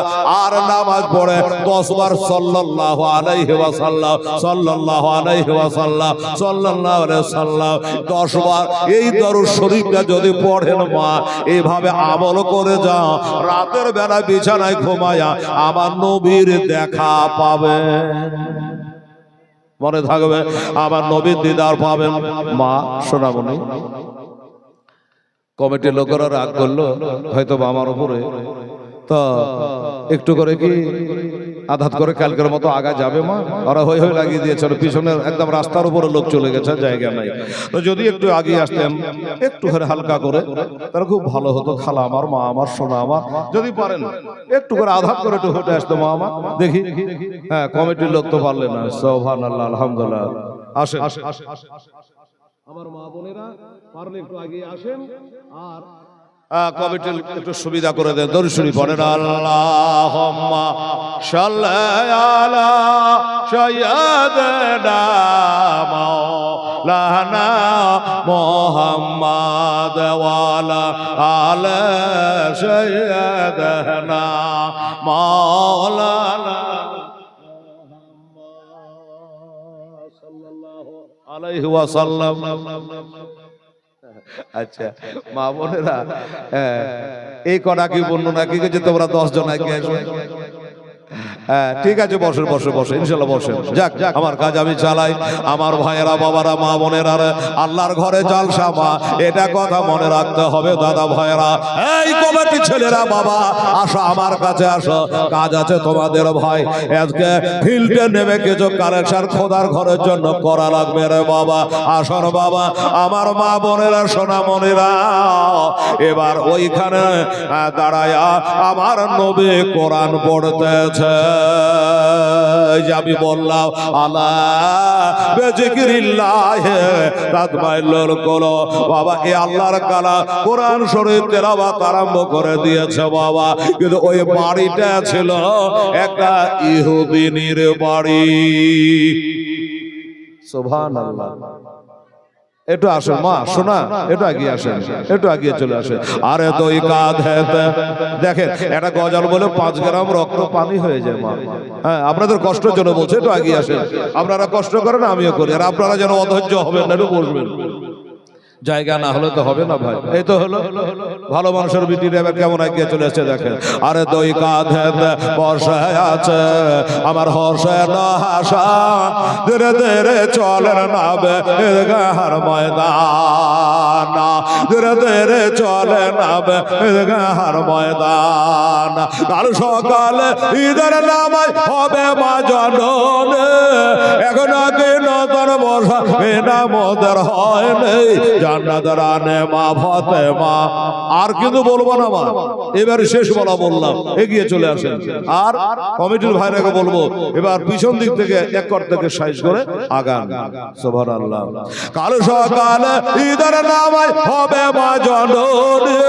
আর নামাজ পড়ে 10 বার সাল্লাল্লাহু আলাইহি ওয়াসাল্লাম, সাল্লাল্লাহু আলাইহি ওয়াসাল্লাম, সাল্লাল্লাহু আলাইহি ওয়াসাল্লাম 10 বার এই দরুদ শরীফটা যদি পড়েন মা, এইভাবে আমল করে যাও, রাতের বেলা বিছানায় ঘুমায়া আমার নবীর দেখা পাবে। মনে থাকবে, আমার নবীর দিদার পাবেন। মা সোনামণি, কমিটির লোকেরা রাগ করলো হয়তো আমার উপরে, তো একটু করে কি আধাত করে কালকের মতো আগা যাবে মা? ওরা হই হই লাগিয়ে দিয়েছে, পিছনে একদম রাস্তার উপরে লোক চলে গেছে, জায়গা নাই। তো যদি একটু আগে আসতেন, একটু করে হালকা করে, তাহলে খুব ভালো হতো। খালা আমার, মা আমার, সোনা আমার, যদি পারেন একটু করে আধাত করে একটু হেঁটে আসতো মা আমার, দেখি। হ্যাঁ, কমিটির লোক তো পারলে না। সুবহানাল্লাহ, আলহামদুলিল্লাহ। আসেন আমার মা বোনেরা, পারলে একটু আগে আসেন, আর কমিটির একটু সুবিধা করে দেন। দরুদ শরীফ পড়েন, আল্লাহুম্মা সাল্লি আলা সাইয়্যিদিনা মাওলানা মুহাম্মাদ ওয়া আলা আলি সাইয়্যিদিনা মাওলানা মুহাম্মাদ সাল্লাল্লাহু আলাইহি ওয়াসাল্লাম। আচ্ছা মা বোনেরা, এই কটা কি বর্ণনা কি যে তোমরা 10 জন আগে আসো? ঠিক আছে, বসেন বসেন বসেন, ইনশাল্লাহ বসেন। যাক, আমার কাজ আমি চালাই। আমার ভাইয়েরা, বাবারা, মা বোনেরা, আল্লাহর ঘরে জালসা মা, এটা কথা মনে রাখতে হবে দাদা ভাইয়েরা। এই কমিটি ছেলেরা, বাবা আসো আমার কাছে আসো, কাজ আছে তোমাদের ভাই। আজকে ফিল্ডে নেমে কিছু কালেকশন খোদার ঘরের জন্য করা লাগবে রে বাবা। আসো বাবা, আমার মা বোনেরা, সোনা মনেরা, এবার ওইখানে দাঁড়ায়া আমার নবী কোরআন পড়তেছে। আমি বললাম আলা বিজিক্রিল্লাহি তাতমাইনুল কুলুব। বাবা, এই আল্লাহর কালাম কোরআন শরীফ তেলাওয়াত আরম্ভ করে দিয়েছে বাবা, কিন্তু ওই বাড়িটা ছিল একটা ইহুদিনীর বাড়ি। সুবহানাল্লাহ। একটু আসেন মা, শোনা, একটু এগিয়ে আসেন, একটু এগিয়ে চলে আসেন। আরে দই কাঁধেতে দেখেন, একটা গজাল বলে 5 গ্রাম রক্ত পানি হয়ে যায় মা। হ্যাঁ, আপনাদের কষ্টের জন্য বলছে, একটু এগিয়ে আসেন। আপনারা কষ্ট করেন, আমিও করি, আর আপনারা যেন অধৈর্য হবেন না, একটু বসবেন। জায়গা না হলে তো হবে না ভাই। এই তো হলো ভালো মানুষের বিটির এবার কেমন এগিয়ে চলে এসেছে দেখেন। আরে দই কাঁধেতে বসে আছে আমার হোসেন হাসা, ধীরে ধীরে চলেন নাবে ঈদগাহর ময়দান, ধীরে ধীরে চলে নাবে ঈদগাহর ময়দান। কাল সকালে ঈদের নামাজ হবে মা জননী, এখন আগে নজর বসা নামদের হয় নেই, জান্নাত রানে মা ফাতেমা। আর কিন্তু বলবো না মা, এবার শেষ বলা বললাম, এগিয়ে চলে আসেন। আর কমিটির ভাইরাকে বলবো এবার পিছন দিক থেকে এক কর থেকে সাইজ করে আগান। সুবহানাল্লাহ। কাল সকালে ঈদের নামাজ হবে মা জননী,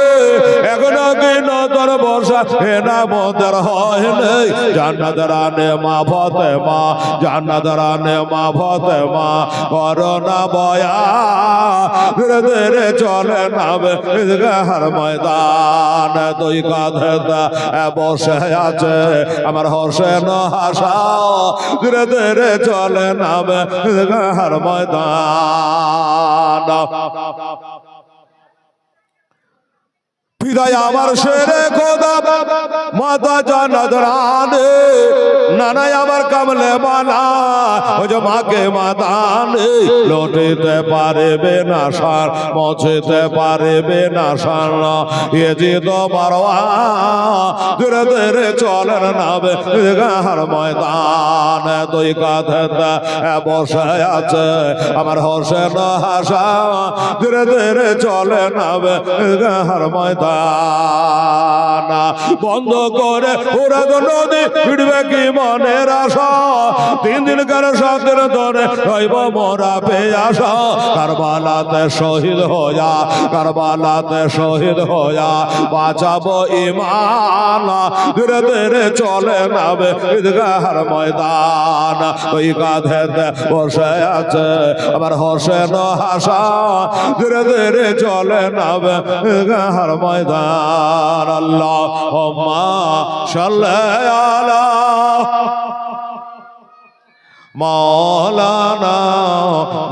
এখন আগে নজর বসা নামদের হয় নেই, জান্নাত রানে মা ফাতেমা, জান্নাত রানে মা ফাতেমা। করোনা বয়া ধীরে ধীরে চলে নাবে ঈদগাহর ময়দান, দুই কাঁধেতে বসে আছে আমার হোসেন হাসা, ধীরে ধীরে চলে নাবে ঈদগাহর ময়দান। বিদায় আমার শেরে খোদা মাতা জান্নাত রানে, নানাই আমার কামলে বালা, ওই যে মাকে মাতানে লটিতে পারবে না সার, মছিতে পারবে না সার, এ যে তোমারওয়া ধীরে ধীরে চলেন নাবে ঈদগাহর ময়দান, দুই কাঁধেতে বসে আছে আমার হোসেন হাসা, ধীরে ধীরে চলে নাবে ঈদগাহর ময়দান। না বন্ধ করে ওরা নদী ফিরবে কি মনের আশা 3 দিনকার 7 দিন ধরে রইব মোরা পেয়াসা কারবালাতে শহীদ হইয়া কারবালাতে শহীদ হইয়া বাঁচাবো ঈমান ধীরে ধীরে চলে নাবে ঈদগাহর ময়দান ওই কাঁধেতে বসে আছে আমার হোসেন হাসান ধীরে ধীরে চলে নাবে ঈদগাহর ময়দান আল্লাহুম্মা সাল্লি আলা মাওলানা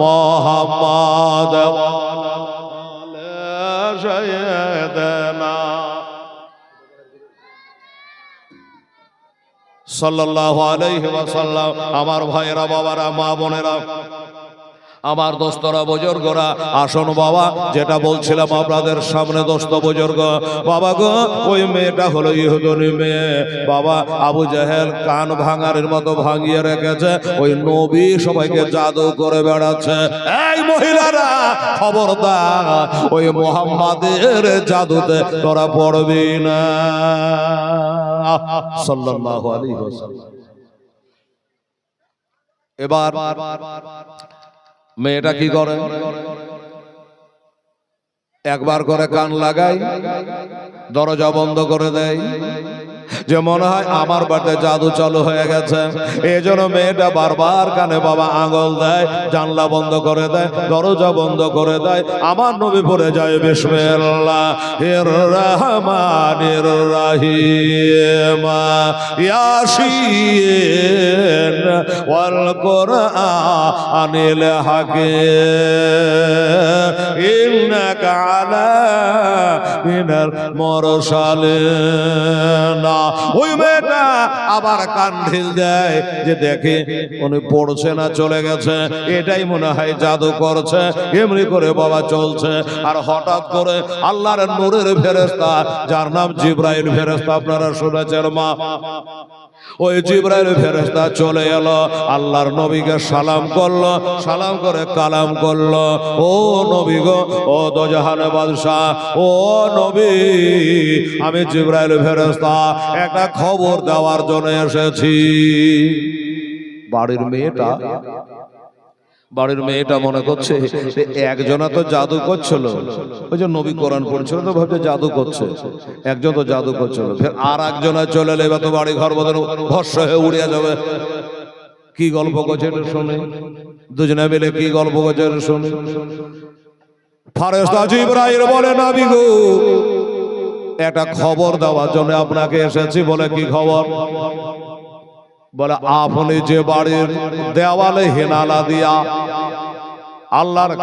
মুহাম্মদ ওয়া আলা সাইয়্যিদানা সাল্লাল্লাহু আলাইহি ওয়াসাল্লাম। আমার ভাইয়েরা, বাবারা, মা বোনেরা, আমার দোস্তরা, বুজুর্গরা, আসুন বাবা, যেটা বলছিলাম আপনাদের সামনে দোস্ত বুজুর্গ, বাবা গো, ওই মেয়েটা হলো ইহুদী মেয়ে বাবা। আবু জেহেল কান ভাঙারের মতো ভাঙিয়ে রেখেছে, ওই নবী সবাইকে জাদু করে বেড়াচ্ছে। এই মহিলারা খবরদার, ওই মুহাম্মাদের জাদুতে তোরা পড়বি না সাল্লাল্লাহু আলাইহি ওয়াসাল্লাম। এবার মেয়েটা কি করে, একবার করে কান লাগাই, দরজা বন্ধ করে দেয়, যে মনে হয় আমার বাড়িতে জাদু চালু হয়ে গেছে। এই জন্য মেয়েটা বারবার কানে বাবা আঙুল দেয়, জানলা বন্ধ করে দেয়, দরজা বন্ধ করে দেয়। আমার নবী পড়ে যায় বিসমিল্লাহির রহমানির রহিম ইয়াসিন ওয়াল কুরআনিল হাকীম ইন্নাকা আলা মিনাল মুরসালিন। ওই মেয়েটা আবার কান ঢিল দেয়, যে দেখে উনি পড়ছে না, চলে গেছে, এটাই মনে হয় জাদু করছে। এমনি করে বাবা চলছে, আর হঠাৎ করে আল্লাহর নূরের ফেরেশতা, যার নাম জিবরাইল ফেরেশতা, আপনারা শুনেছেন মা, ওই জিবরাইল ফেরেশতা চলে এলো, আল্লাহর নবীকে সালাম করলো, সালাম করে কালাম করলো। ও নবী গো, ও দোজাহানের বাদশা, ও নবী, আমি জিবরাইল ফেরেশতা একটা খবর দেওয়ার জন্য এসেছি। বাড়ির মেয়েটা মনে করছে একজনা তো জাদু করছিল, ওই যে নবী কোরআন পড়ছিল তো ভাবছে জাদু করছে, একজন তো জাদু করছিল, ফের আর একজনা চলে এলে তো বাড়ি ঘর বদল ভস্য হয়ে উড়িয়া যাবে। কি গল্প করছে শুনে, দুজনে মিলে কি গল্প করছে শুনে। ফেরেশতা জিবরাইল বলে, নবী গো, একটা খবর দেওয়ার জন্য আপনাকে এসেছি। বলে কি খবর? বলে আপনি যে বাড়ির দেওয়ালে হেনালা দিয়া আল্লাহর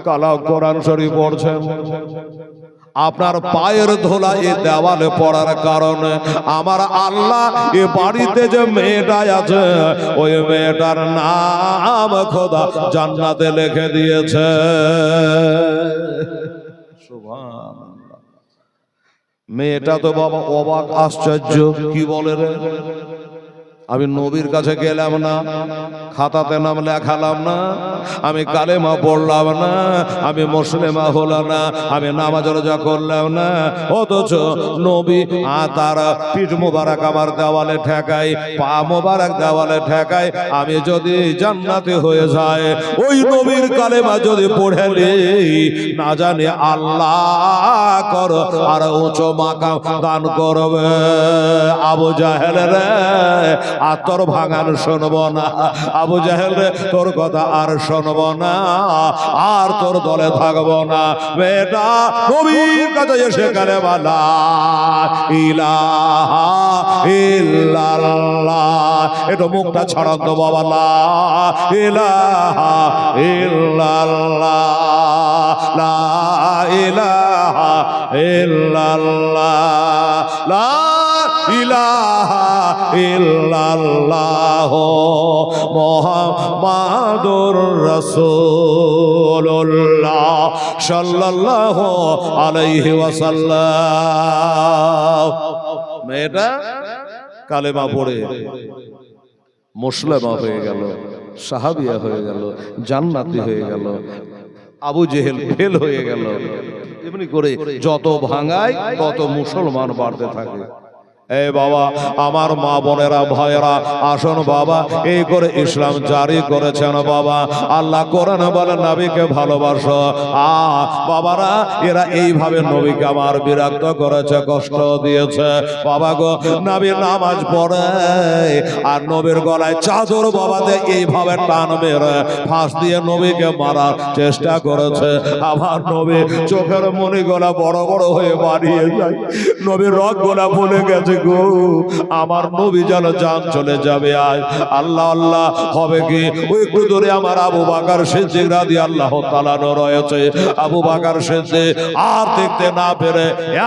কালাম কোরআন শরীফ পড়ছেন, আপনার পায়ের ধুলা এই দেওয়ালে পড়ার কারণে আমার আল্লাহ এ বাড়িতে যে মেয়েটা আছে, ওই মেয়েটার নাম খোদা জান্নাতে লিখে দিয়েছে। সুবহানাল্লাহ। মেয়েটা তো বাবা অবাক, আশ্চর্য, কি বলে রে, আমি নবীর কাছে গেলাম না, খাতাতে নাম লেখালাম না, আমি কালেমা পড়লাম না, আমি মুসলিমা হলাম না, আমি নামাজ রোজা করলাম না, অথচ নবী তার পিঠ মোবারক আমার দেওয়ালে ঠেকাই, পা মোবারক দেওয়ালে ঠেকাই, আমি যদি জান্নাতে হয়ে যায়, ওই নবীর কালেমা যদি পড়ে নেই, না জানি আল্লাহ কর আর উঁচু মাকাম দান করবে। আবু জাহেল রে, আর তোর ভাঙান শুনব না, আবু জাহেল রে, তোর কথা আর শুনব না, আর তোর দলে থাকবো না। বেটা নবীর কাছে এসে কালেমা লা ইলাহা ইল্লাল্লাহ, একটু মুখটা ছড়ান তো বাবা, লা ইলাহা ইল্লাল্লাহ, লা ইলাহা ইল্লাল্লাহ, লা ইলাহা ইল্লাল্লাহ মুহাম্মাদুর রাসূলুল্লাহ সাল্লাল্লাহু আলাইহি ওয়াসাল্লাম। মেয়েটা কালেমা পড়ে মুসলিমা হয়ে গেল, সাহাবিয়া হয়ে গেল, জান্নাতি হয়ে গেল। আবু জেহেল ফেল হয়ে গেল। এমনি করে যত ভাঙায় তত মুসলমান বাড়তে থাকে। এই বাবা, আমার মা বোনেরা ভাইয়েরা, আসুন বাবা, এই করে ইসলাম জারি করেছেন বাবা। আল্লাহ কোরআনে বলেন নবীকে ভালোবাসো। বাবারা, এরা এইভাবে নবীকে আমার বিরক্ত করেছে, কষ্ট দিয়েছে বাবা গো। নবী নামাজ পড়ে আর নবীর গলায় চাদর বাবাতে এইভাবে টান মেরে ফাঁস দিয়ে নবীকে মারার চেষ্টা করেছে। আবার নবী চোখের মনি গলা বড় বড় হয়ে বাড়িয়ে যায়, নবীর রগ গলা ফুলে গেছে গো, আমার নবী যেন জান চলে যাবে। আজ আল্লাহ আল্লাহ হবে কি? ওই একটু দূরে আমার আবু বকর সিদ্দিক রাদিয়াল্লাহু তাআলা রয়েছে। আবু বকর সিদ্দিক আর দেখতে না পেরে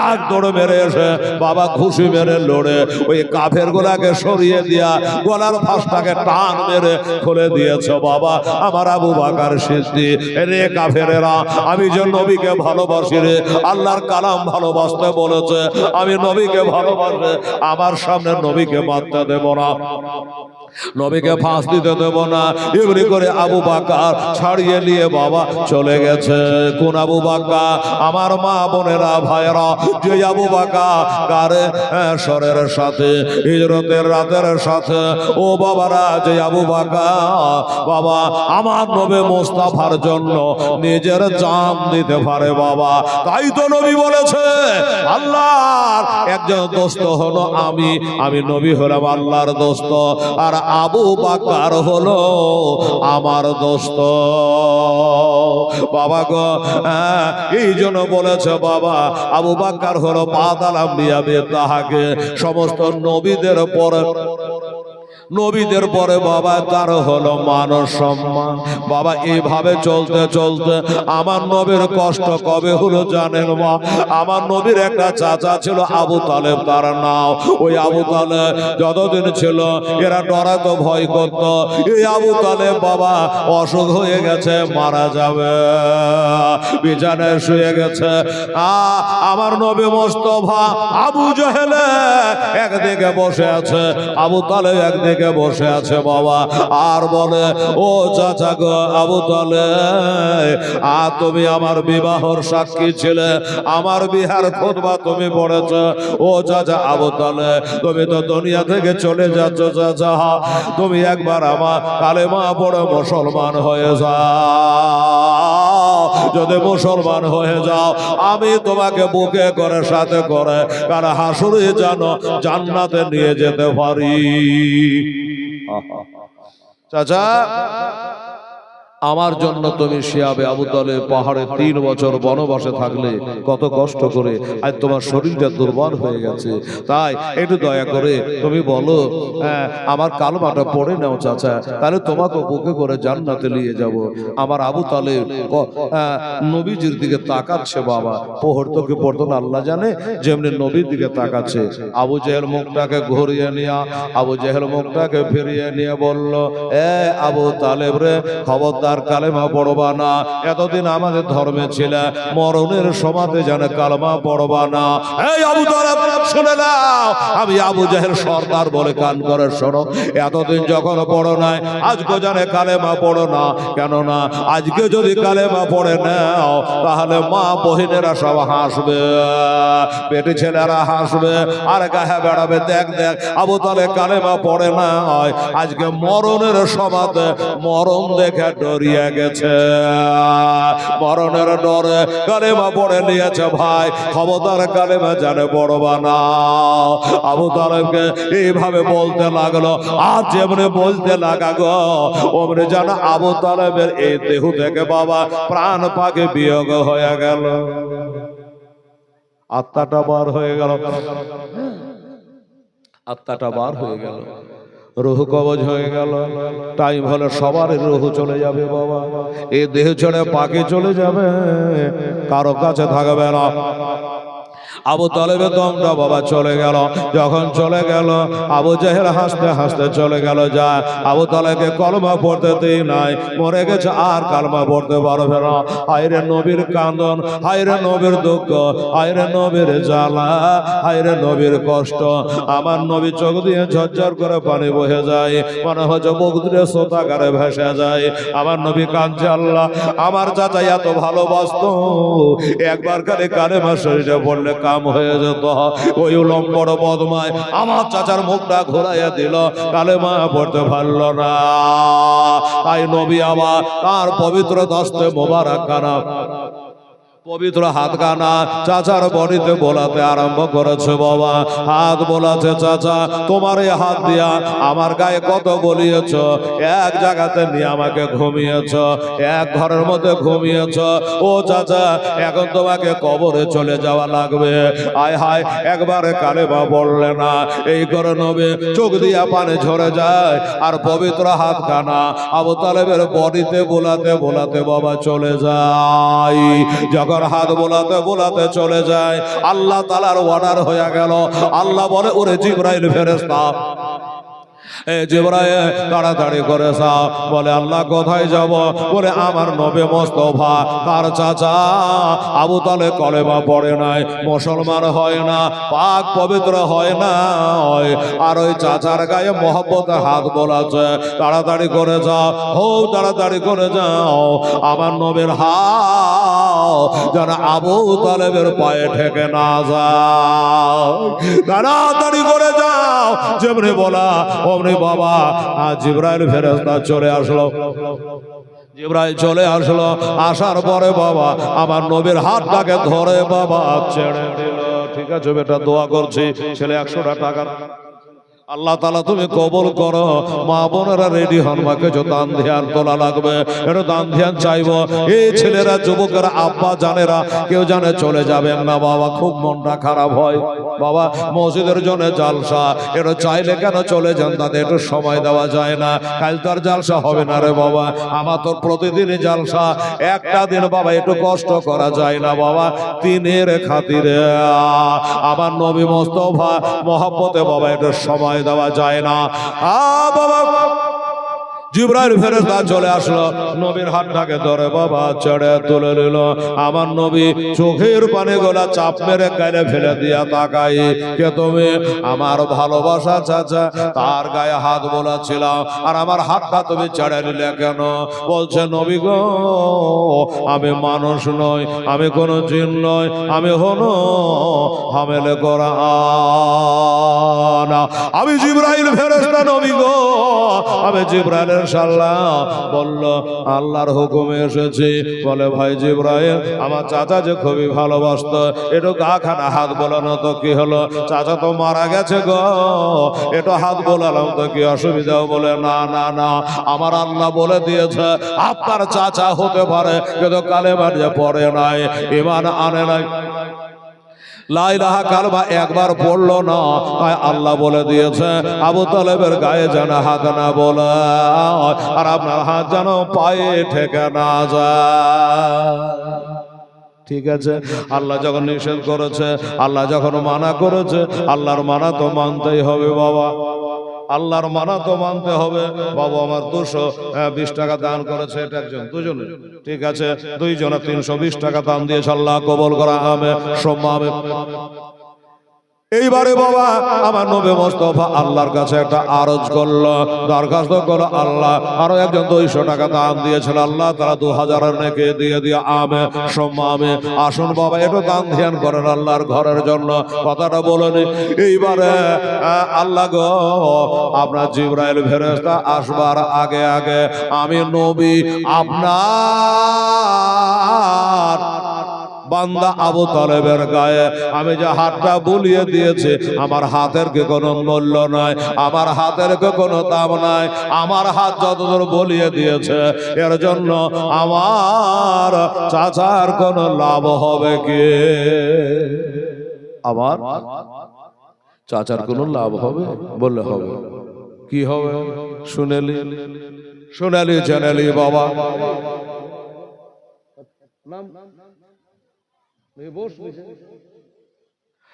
এক দৌড় মেরে এসে বাবা ঘুষি মেরে লড়ে ওই কাফের গুলাকে সরিয়ে দিয়া গলার ফাঁসটাকে টান মেরে খুলে দিয়েছে বাবা আমার আবু বকর সিদ্দিক। রে কাফেরেরা, আমি যে নবীকে ভালোবাসি রে, আল্লাহর কালাম ভালোবাসতে বলেছে, আমি নবীকে ভালোবাসি, আমার সামনে নবীকে মারতে দেব না, নবীকে ফাঁস দিতে দেব না। এমনি করে আবু বকর ছাড়িয়ে নিয়ে বাবা চলে গেছে। কোন আবু বকর? আমার মা বোনেরা ভাইয়েরা, যে আবু বকর কারে সরের সাথে হিজরতের রাতের সাথে, ও বাবারা, যে আবু বকর বাবা আমার নবী মুস্তাফার জন্য নিজের জান দিতে পারে বাবা। তাই তো নবী বলেছে আল্লাহর একজন দোস্ত হলো আমি নবী হলাম আল্লাহর দোস্ত, আর আবু বকর হলো আমার দোস্ত বাবা গো। এই জন্য বলেছে বাবা আবু বকর হলো বাদাল আম্বিয়া তাহাকে সমস্ত নবীদের পরে বাবা তার হলো মান সম্মান বাবা। এইভাবে চলতে চলতে আমার নবীর কষ্ট কবে হলো জানেন মা? আমার নবীর একটা চাচা ছিল আবু তালেব, তার নাম। ওই আবু তালেব যতদিন ছিল এরা ডরাতো, ভয় করত। এই আবু তালেব বাবা অসুখ হয়ে গেছে, মারা যাবে, বিছানায় শুয়ে গেছে। আমার নবী মোস্তফা আবু জেহেল একদিকে বসে আছে, আবু তালেব একদিকে বসে আছে বাবা। আর বলে, ও চাচা গো আবু তালেব, তুমি আমার বিবাহর সাক্ষী ছিলে, আমার বিহার খুতবা তুমি পড়েছ। ও চাচা আবু তালেব, তুমি তো দুনিয়া থেকে চলে যাচ্ছ চাচা, তুমি একবার আমার কালেমা পড়ে মুসলমান হয়ে যাও। যদি মুসলমান হয়ে যাও, আমি তোমাকে বুকে করে সাথে করে কার হাসুরে জানো জান্নাতে নিয়ে যেতে পারি। চাচা, আমার জন্য তুমি শিয়াবে আবু তালেব পাহাড়ে 3 বছর বনবাসে থাকলে কত কষ্ট করে, আজ তোমার শরীরটা দুর্বল হয়ে গেছে, তাই একটু দয়া করে তুমি বলো আমার কালমাটা পড়ে নাও চাচা, তাহলে তোমাকে বুকে করে জান্নাতে নিয়ে যাব। আমার আবু তালেব নবীজির দিকে তাকাচ্ছে বাবা, পড়তো কি পড়তো না আল্লাহ জানে, যেমনি নবীর দিকে তাকাচ্ছে। আবু জেহেল মুখটাকে ঘুরিয়ে নিয়ে, আবু জেহেল মুখটাকে ফিরিয়ে নিয়ে বলল, এ আবু তালেব রে, খবরদার কালেমা পড়বা না, এতদিন আমাদের ধর্মে ছিল, মরণের সমাজে যেন কালেমা পড়বা না। এই আবু তালেব শুনে নাও, আমি আবু জেহেল সর্দার বলে কান করে শোনো, এতদিন যখন পড়ো নাই, আজকে জানে কালেমা পড়ো না। কেননা আজকে যদি কালেমা পড়ে নাও, তাহলে মা বহিনেরা সব হাসবে, বেটি ছেলেরা হাসবে, আর গায়ে বেড়াবে, দেখ দেখ আবু তালেব কালেমা পড়ে না, আজকে মরণের সমাজে মরণ দেখে ডরিয়ে গেছে, মরণের ডরে কালেমা পড়ে নিয়েছে। ভাই খবরদার কালেমা জানে পড়বা না। আবু তালেবকে এইভাবে বলতে লাগলো, আর যেমনি বলতে লাগা গো অমনি যেন আবু তালেবের এই দেহ থেকে বাবা প্রাণ পাকে বিয়োগ হয়ে গেল, আত্মাটা বার হয়ে গেল, আত্মাটা বার হয়ে গেল, রুহ কবজ হয়ে গেল। টাইম হলে সবার রুহ চলে যাবে বাবা, এই দেহ ছেড়ে পাখি চলে যাবে, কারো কাছে থাকবে না। আবু তালেবের দমটা বাবা চলে গেল। যখন চলে গেল আবু জেহেল হাসতে হাসতে চলে গেল। যা আবু তালেবকে কলমা পড়তে দেই নাই, মরে গেছে আর কালমা পড়তে পারবে না। হায়রে নবীর কান্দন, হায়রে নবীর দুঃখ, হায়রে নবীর জ্বালা, হায়রে নবীর কষ্ট। আমার নবী চোখ দিয়ে ঝরঝর করে পানি বহে যায়, মনে হচ্ছে মুখ দিয়ে সোতাকারে ভেসে যায়। আমার নবী কাঁদছে, আল্লাহ আমার চাচা এত ভালোবাসতো, একবার খালি কালেমা শরীরে পড়লে কাম হয়ে যেত। ওই লম্বর বদমায় আমার চাচার মুখটা ঘোরাইয়া দিল, কালেমা পড়তে পারল না। তাই নবী আমার তার পবিত্র দস্তে মোবারক কানা, পবিত্র হাত কানা চাচার বডিতে বোলাতে আরম্ভ করেছে। বাবা হাত বোলাছে, চাচা তোমার এই হাত দিয়া আমার গায়ে কত বলিয়েছ, এক জায়গাতে নিয়ে আমাকে ঘুমিয়েছ, এক ঘরের মধ্যে ঘুমিয়েছ। ও চাচা এখন তোমাকে কবরে চলে যাওয়া লাগবে। আয় হায় একবারে কালেমা পড়লে না, এই করে নবী চোখ দিয়া পানি ঝরে যায়। আর পবিত্র হাত কানা আবু তালেবের বডিতে বোলাতে বোলাতে বাবা চলে যায়। যখন হাত বোলাতে বোলাতে চলে যায়, আল্লাহ তাআলার অর্ডার হয়ে গেল। আল্লাহ বলে, ওরে জিবরাইল ফেরেশতা, জিবরাইল তাড়াতাড়ি করে যাও। বলে আল্লাহ কোথায় যাব? বলে আমার নবী মুস্তাফা তার চাচা আবু তালেব কলেমা পড়ে নাই, মুসলমান হয় না, পাক পবিত্র হয় না, আর ওই চাচার গায়ে মহব্বতে হাত বোলাচ্ছে। তাড়াতাড়ি করে যাও, হো তাড়াতাড়ি করে যাও, আমার নবীর হাত যেন আবু তালেবের পায়ে ঠেকে না যায়। তাড়াতাড়ি করে যাও। যেমনি বলা অমনি বাবা জিবরাইল ফেরেশতা চলে আসলো। জিবরাইল চলে আসলো, আসার পরে বাবা আমার নবীর হাতটাকে ধরে বাবা ছেড়ে দিল। ঠিক আছে বেটা, দোয়া করছি, ছেলে 100টা টাকা আল্লাহ তাআলা তুমি কবুল করো। মা বোনেরা রেডি হন, মাকে যে দান ধ্যান তোলা লাগবে, এটা দান ধ্যান চাইবো। এই ছেলেরা যুবকেরা আব্বা জানেরা কেউ জানে চলে যাবেন না বাবা, খুব মনটা খারাপ হয় বাবা। মসজিদের জন্য জালসা, এটা চাইলে কেন চলে যান, তাদের একটু সময় দেওয়া যায় না। কাল তো আর জালসা হবে না রে বাবা, আমার তো প্রতিদিনই জালসা, একটা দিন বাবা একটু কষ্ট করা যায় না বাবা, দিনের খাতিরে আমার নবী মুস্তাফা মহব্বতে বাবা একটু সময় দেওয়া যায় না। বাবা জিবরাইল ফেরেশতা চলে আসলো, নবীর হাতটাকে ধরে বাবা ছেড়ে তুলে নিল। আমার নবী চোখের পানি গোলা চাপ মেরে গায়ে ফেলে দিয়া তাকাই, কে তুমি? আমার ভালোবাসা চাচা, তার গায়ে হাত বোলাচ্ছিলাম, আর আমার হাতটা তুমি ছেড়ে নিলে কেন? বলছে নবী গো, আমি মানুষ নই, আমি কোন জিন নই, আমি হলো হামেলে কোরআন, আমি জিবরাইল ফেরেশতা। নবী গো, আমি জিবরাইলের সাল্লাহ বলল আল্লাহর হুকুমে এসেছি। বলে ভাই জিবরাইল, আমার চাচা যে খুবই ভালোবাসতো, একটু গা খানা হাত বোলানো তো কি হলো? চাচা তো মারা গেছে গো, একটু হাত বোলালাম তো কি অসুবিধা? বলে না না না, আমার আল্লাহ বলে দিয়েছে আপনার চাচা হতে পারে, কিন্তু কালেমা যে পড়ে নাই, ঈমান আনে নাই, লা ইলাহা কালেমা একবার পড়লো না, তাই আল্লাহ বলে দিয়েছে আবু তালেবের গায়ে যেন হাত না বলে, আর আপনার হাত যেন পায়ে ঠেকে না যায়। ঠিক আছে, আল্লাহ যখন নিষেধ করেছে, আল্লাহ যখন মানা করেছে, আল্লাহর মানা তো মানতেই হবে বাবা, আল্লাহর মানা তো মানতে হবে। বাবা আমার 220 টাকা দান করেছে, এটা একজন দুজনে, ঠিক আছে, দুইজনে 320 টাকা দান দিয়েছে, আল্লাহ কবুল করা হবে। সম্মাবে এইবারে বাবা আমার নবী মুস্তাফা আল্লাহর কাছে একটা আরজ করলো, দরখাস্ত করলো, আল্লাহ আরো একজন 200 টাকা দান দিয়েছিল, আল্লাহ তারা 2000 নেকে দিয়ে দিয়ে আমে সম্মামে। আসুন বাবা একটু দান ধ্যান করেন আল্লাহর ঘরের জন্য, কথাটা বলেনি। এইবারে আল্লাহ গো, আপনার জিবরাইল ফেরেশতা আসবার আগে আগে আমি নবী আপনার বান্দা আবু তালেবের গায়ে আমি যে হাতটা বুলিয়ে দিয়েছি, আমার হাতের কি কোনো মূল্য নাই, আমার হাতের কি কোনো দাম নাই, আমার হাত যতদূর বলিয়ে দিয়েছে এর জন্য আমার চাচার কোনো লাভ হবে কি? আমার চাচার কোনো লাভ হবে? বললে হবে, কি হবে? শুনেলি শুনেলি জেনেলি বাবা,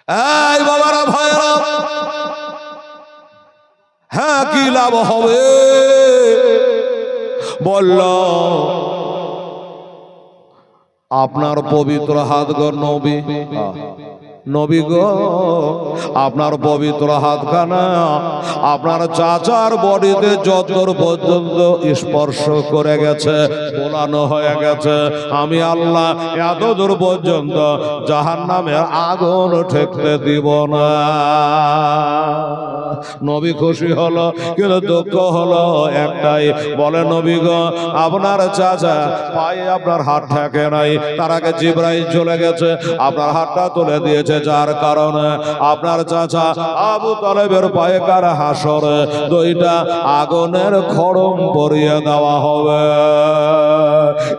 এই বাবারা ভাইরা, হ্যাঁ কি লাভ হবে? বলল আপনার পবিত্র হাত গো নবী, নবী গো আপনার পবিত্র হাতখানা আপনার চাচার বডিতে যতদূর পর্যন্ত স্পর্শ করে গেছে, বোলানো হয়ে গেছে, আমি আল্লাহ এত দূর পর্যন্ত জাহান্নামের আগুন ঠেকতে দিব না। নবী খুশি হলো, কিন্তু দুঃখ হলো একটাই, বলে নবী গো আপনার চাচা পায়ে আপনার হাত ঠেকে নাই, তার আগে জিবরাইল চলে গেছে, আপনার হাতটা তুলে দিয়েছে, যার কারণে আপনার চাচা আবু তালেবের পায়ে কার হাসরে দুইটা আগুনের খড়ম পরিয়ে দেওয়া হবে।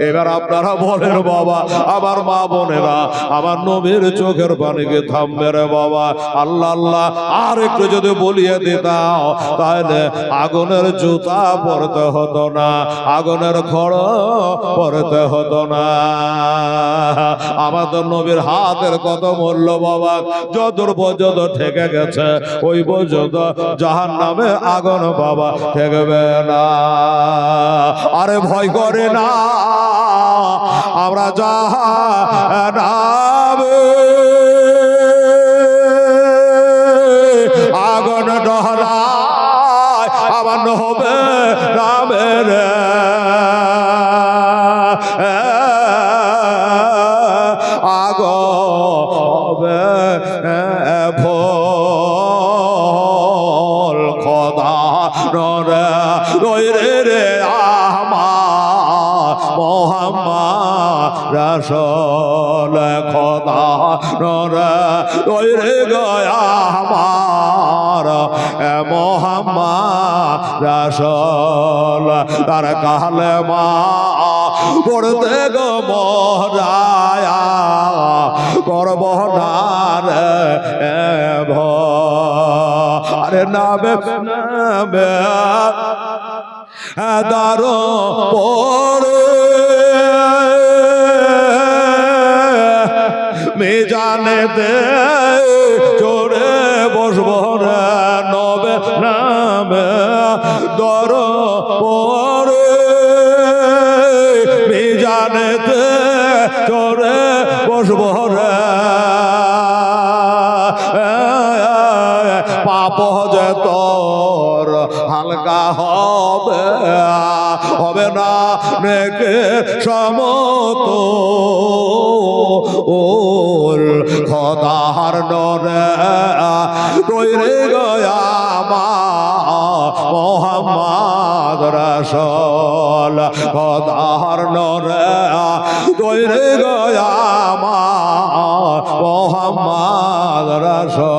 এবার আপনারা বলেন বাবা, আমার মা বোনেরা, আমার নবীর চোখের পানিকে থামবে রে বাবা। আল্লাহ আল্লাহ, আর একটু যদি বলিয়ে দিতাম তাহলে আগুনের জুতা পরতে হতো না, আগুনের খড় পরতে হতো না। আমাদের নবীর হাতের কত মূল্য বাবা, যতদূর পর্যন্ত ঠেকে গেছে ওই পর্যন্ত জাহান্নামে আগুন বাবা ঠেকবে না। আরে ভয় করে না, আমরা জাহান্নামে আগুন ডহরায় আমার হবে নামের আগবে ভোল খোদা রে রইরে রে আমার মোহাম্মদ রাসূল খোদা রে রইরে গয়া আমার মোহাম্মদ রাসূল, তার কালেমা পড়তে গো মহরায়া করব না রে আরে নামে নামে দারো পড়ে মেজানে দে চড়ে বসব রে নবে নামে দর পড়ে মেজানেতে চড়ে বসব রে পাপ যে তোর হালকা হবে, হবে না নেকে সমত ওল খোদার ডরে তৈরি গয়া মোহাম্মদ রাসূল খোদার ডরে তৈরি গয়া মোহাম্মদ রাসূল।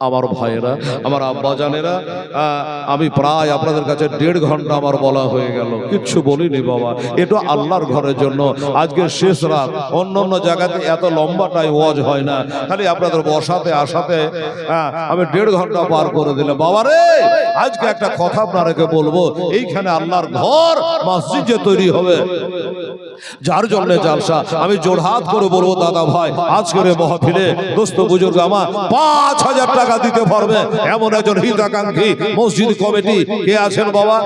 আমার ভাইয়েরা, আমার আব্বা জানেরা, আমি প্রায় আপনাদের কাছে 1.5 ঘন্টা আমার বলা হয়ে গেল, কিচ্ছু বলিনি বাবা। এটা আল্লাহর ঘরের জন্য আজকে শেষ রাত, অন্য অন্য জায়গাতে এত লম্বাটাই ওয়াজ হয় না, খালি আপনাদের বসাতে আসাতে আমি 1.5 ঘন্টা পার করে দিলাম। বাবা রে, আজকে একটা কথা আপনাদেরকে বলবো, এইখানে আল্লাহর ঘর মসজিদ যে তৈরি হবে, যার জন্য জালসা, আমি জোড়হাত করে বলবো দাদা ভাই, আজকের মাহফিলে দোস্ত বুজুর্গ আমার 5,000 টাকা দিতে পারবে এমন একজন হিতাকাঙ্ক্ষী মসজিদ কমিটি কে আছেন বাবা?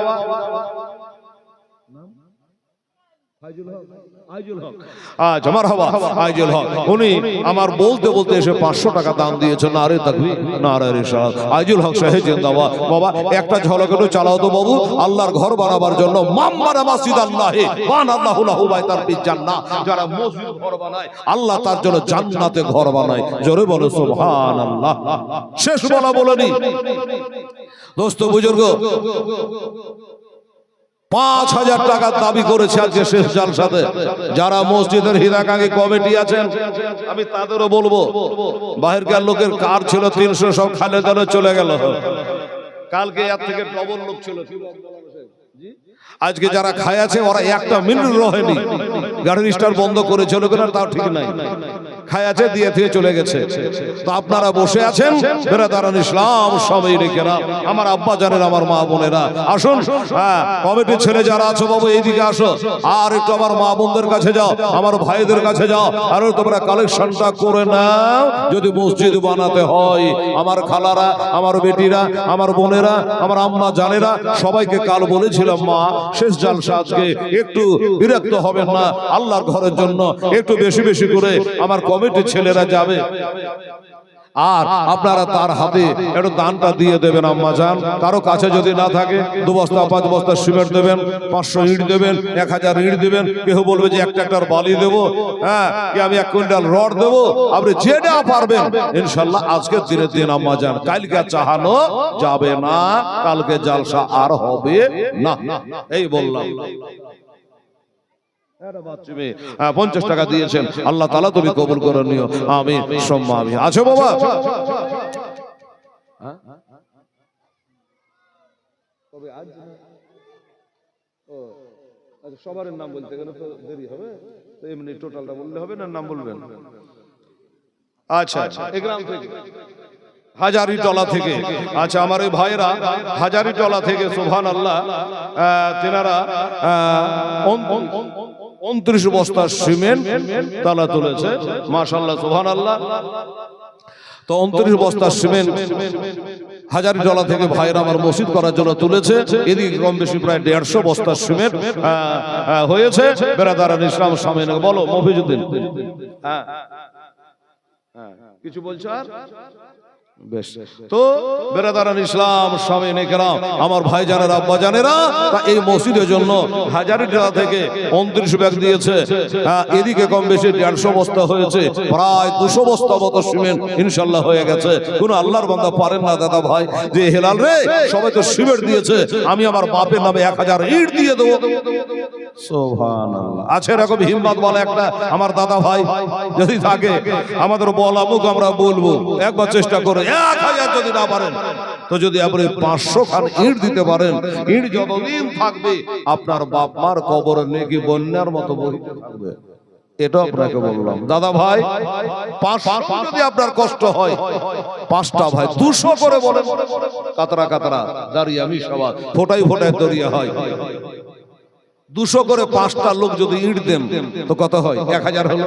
উনি আমার বলতে বলতে এসে 500 টাকা দান দিয়েছেন। নারে তাকবীর, নারে রিসালাত। আইজুল হক সাহেব জিন্দাবাদ। বাবা একটা ঝলক একটু চালাও তো বাবু, আল্লাহর ঘর বানাবার জন্য। মাম্মারা মসজিদ আল্লাহি বানাল্লাহু লাহু বাইতান ফিল জান্নাহ, যারা মসজিদ ঘর বানায় আল্লাহ তার জন্য জান্নাতে ঘর বানায়। জোরে বলো সুবহানাল্লাহ। শেষ বলা বলেনি দোস্ত বুজুর্গ, 5,000 টাকা দাবি করেছে আজকে শেষ জালসাতে। যারা মসজিদের হিতাকাঙ্ক্ষী কমিটি আছেন আমি তাদেরও বলবো, বাহিরকার লোকের কার ছিল 300, সব খালে দালে চলে গেল। কালকে এর থেকে ডবল লোক ছিল। আজকে যারা খায় আছে ওরা একটা মিনিট রহেনি, গাড়ির স্টার বন্ধ করে চলে গেল, তাও ঠিক নাই, খায় আছে দিয়ে দিয়ে চলে গেছে। তো আপনারা বসে আছেন বেরাদারান ইসলাম সবাই রেখেরা, আমার আব্বা জানেন, আমার মা বোনেরা, আসুন কমিটির ছেলে যারা আছো বাবু এইদিকে আসো, আর একটু আমার মা বোনদের কাছে যাও, আমার ভাইদের কাছে যাও, আর তোমরা কালেকশনটা করে নাও। যদি মসজিদ বানাতে হয়, আমার খালারা, আমার বেটিরা, আমার বোনেরা, আমার আম্মা জানেরা, সবাইকে কাল বলেছিলাম মা শেষ জালসা আজকে একটু বিরক্ত হবেন না, আল্লাহর ঘরের জন্য একটু বেশি বেশি করে আমার কমিটির ছেলেরা যাবে, আর আপনারা তার হাতে একটু দানটা দিয়ে দেবেন। আম্মা জান, কারো কাছে যদি না থাকে 2 বস্তা 5 বস্তা সিমেন্ট দেবেন, 500 ইট দেবেন, 1000 ইট দেবেন, কেউ বলবে যে একটা বালি দেবো, কি আমি 1 কুইন্টাল রড দেবো, আপনি যেটা পারবেন ইনশাল্লাহ আজকের দিনের দিন আম্মা জান, কালকে চাহানো যাবে না, কালকে জালসা আর হবে না, এই বললাম। 50 টাকা দিয়েছেন, আল্লাহ তাআলা তুমি কবুল করে নিও, আমিন সুম্মা আমিন। আছো বাবা? তবে আজ সবার নাম বলতে গেলে তো দেরি হবে, তো এমনি টোটালটা বললে হবে না, নাম বলবেন? আচ্ছা, এই গ্রাম থেকে হাজারিটলা থেকে, আচ্ছা আমার এই ভাইরা হাজারিটলা থেকে, সুবহানাল্লাহ, তেনারা 29 বস্তা সিমেন্ট তালা তুলেছে, মাশাআল্লাহ সুবহানাল্লাহ। তো 29 বস্তা সিমেন্ট হাজারিটলা থেকে ভাইরা আমার মসজিদ করার জন্য তুলেছে। এদিকে কম বেশি প্রায় 150 বস্তা সিমেন্ট হয়েছে। বেরাদারান ইসলাম সামনে বলো মফিজউদ্দিন, হ্যাঁ কিছু বলছো? আর বেশ, তো বেরাদারান ইসলাম স্বামী নেকেরাম, আমার ভাই জানেরা, আব্বা জানেরা, এই মসজিদের জন্য হাজারিটলা থেকে 29 ব্যাগ দিয়েছে। এদিকে কম বেশি 150 বস্তা হয়েছে, প্রায় 200 বস্তা মতো সিমেন্ট ইনশাল্লাহ হয়ে গেছে। কোন আল্লাহর বান্দা পারেন না দাদা ভাই যে হেলাল রে সবাই তো সিমেন্ট দিয়েছে, আমি আমার বাপের নামে 1000 ইট দিয়ে দেবো। সুবহানাল্লাহ, আছে এরকম হিম্মত বলে একটা আমার দাদা ভাই যদি থাকে, আমাদের বলামুখ আমরা বলবো, একবার চেষ্টা করে 1000 যদি না পারেন তো যদি আপনি 500 খান ইট দিতে পারেন, ইট যতদিন থাকবে আপনার বাপ মার কবরে নেকি বন্যার মতো বইতে থাকবে। এটা আপনাকে বললাম দাদা ভাই, 500 যদি আপনার কষ্ট হয়, 5টা ভাই 200 করে বলেন, কাতরা কাতরা দাঁড়িয়ে আমি সবার ফোটাই ফোটাই দরিয়া হয়, 200 করে 5টা লোক যদি ইট দেন তো কত হয়? 1000 হলো।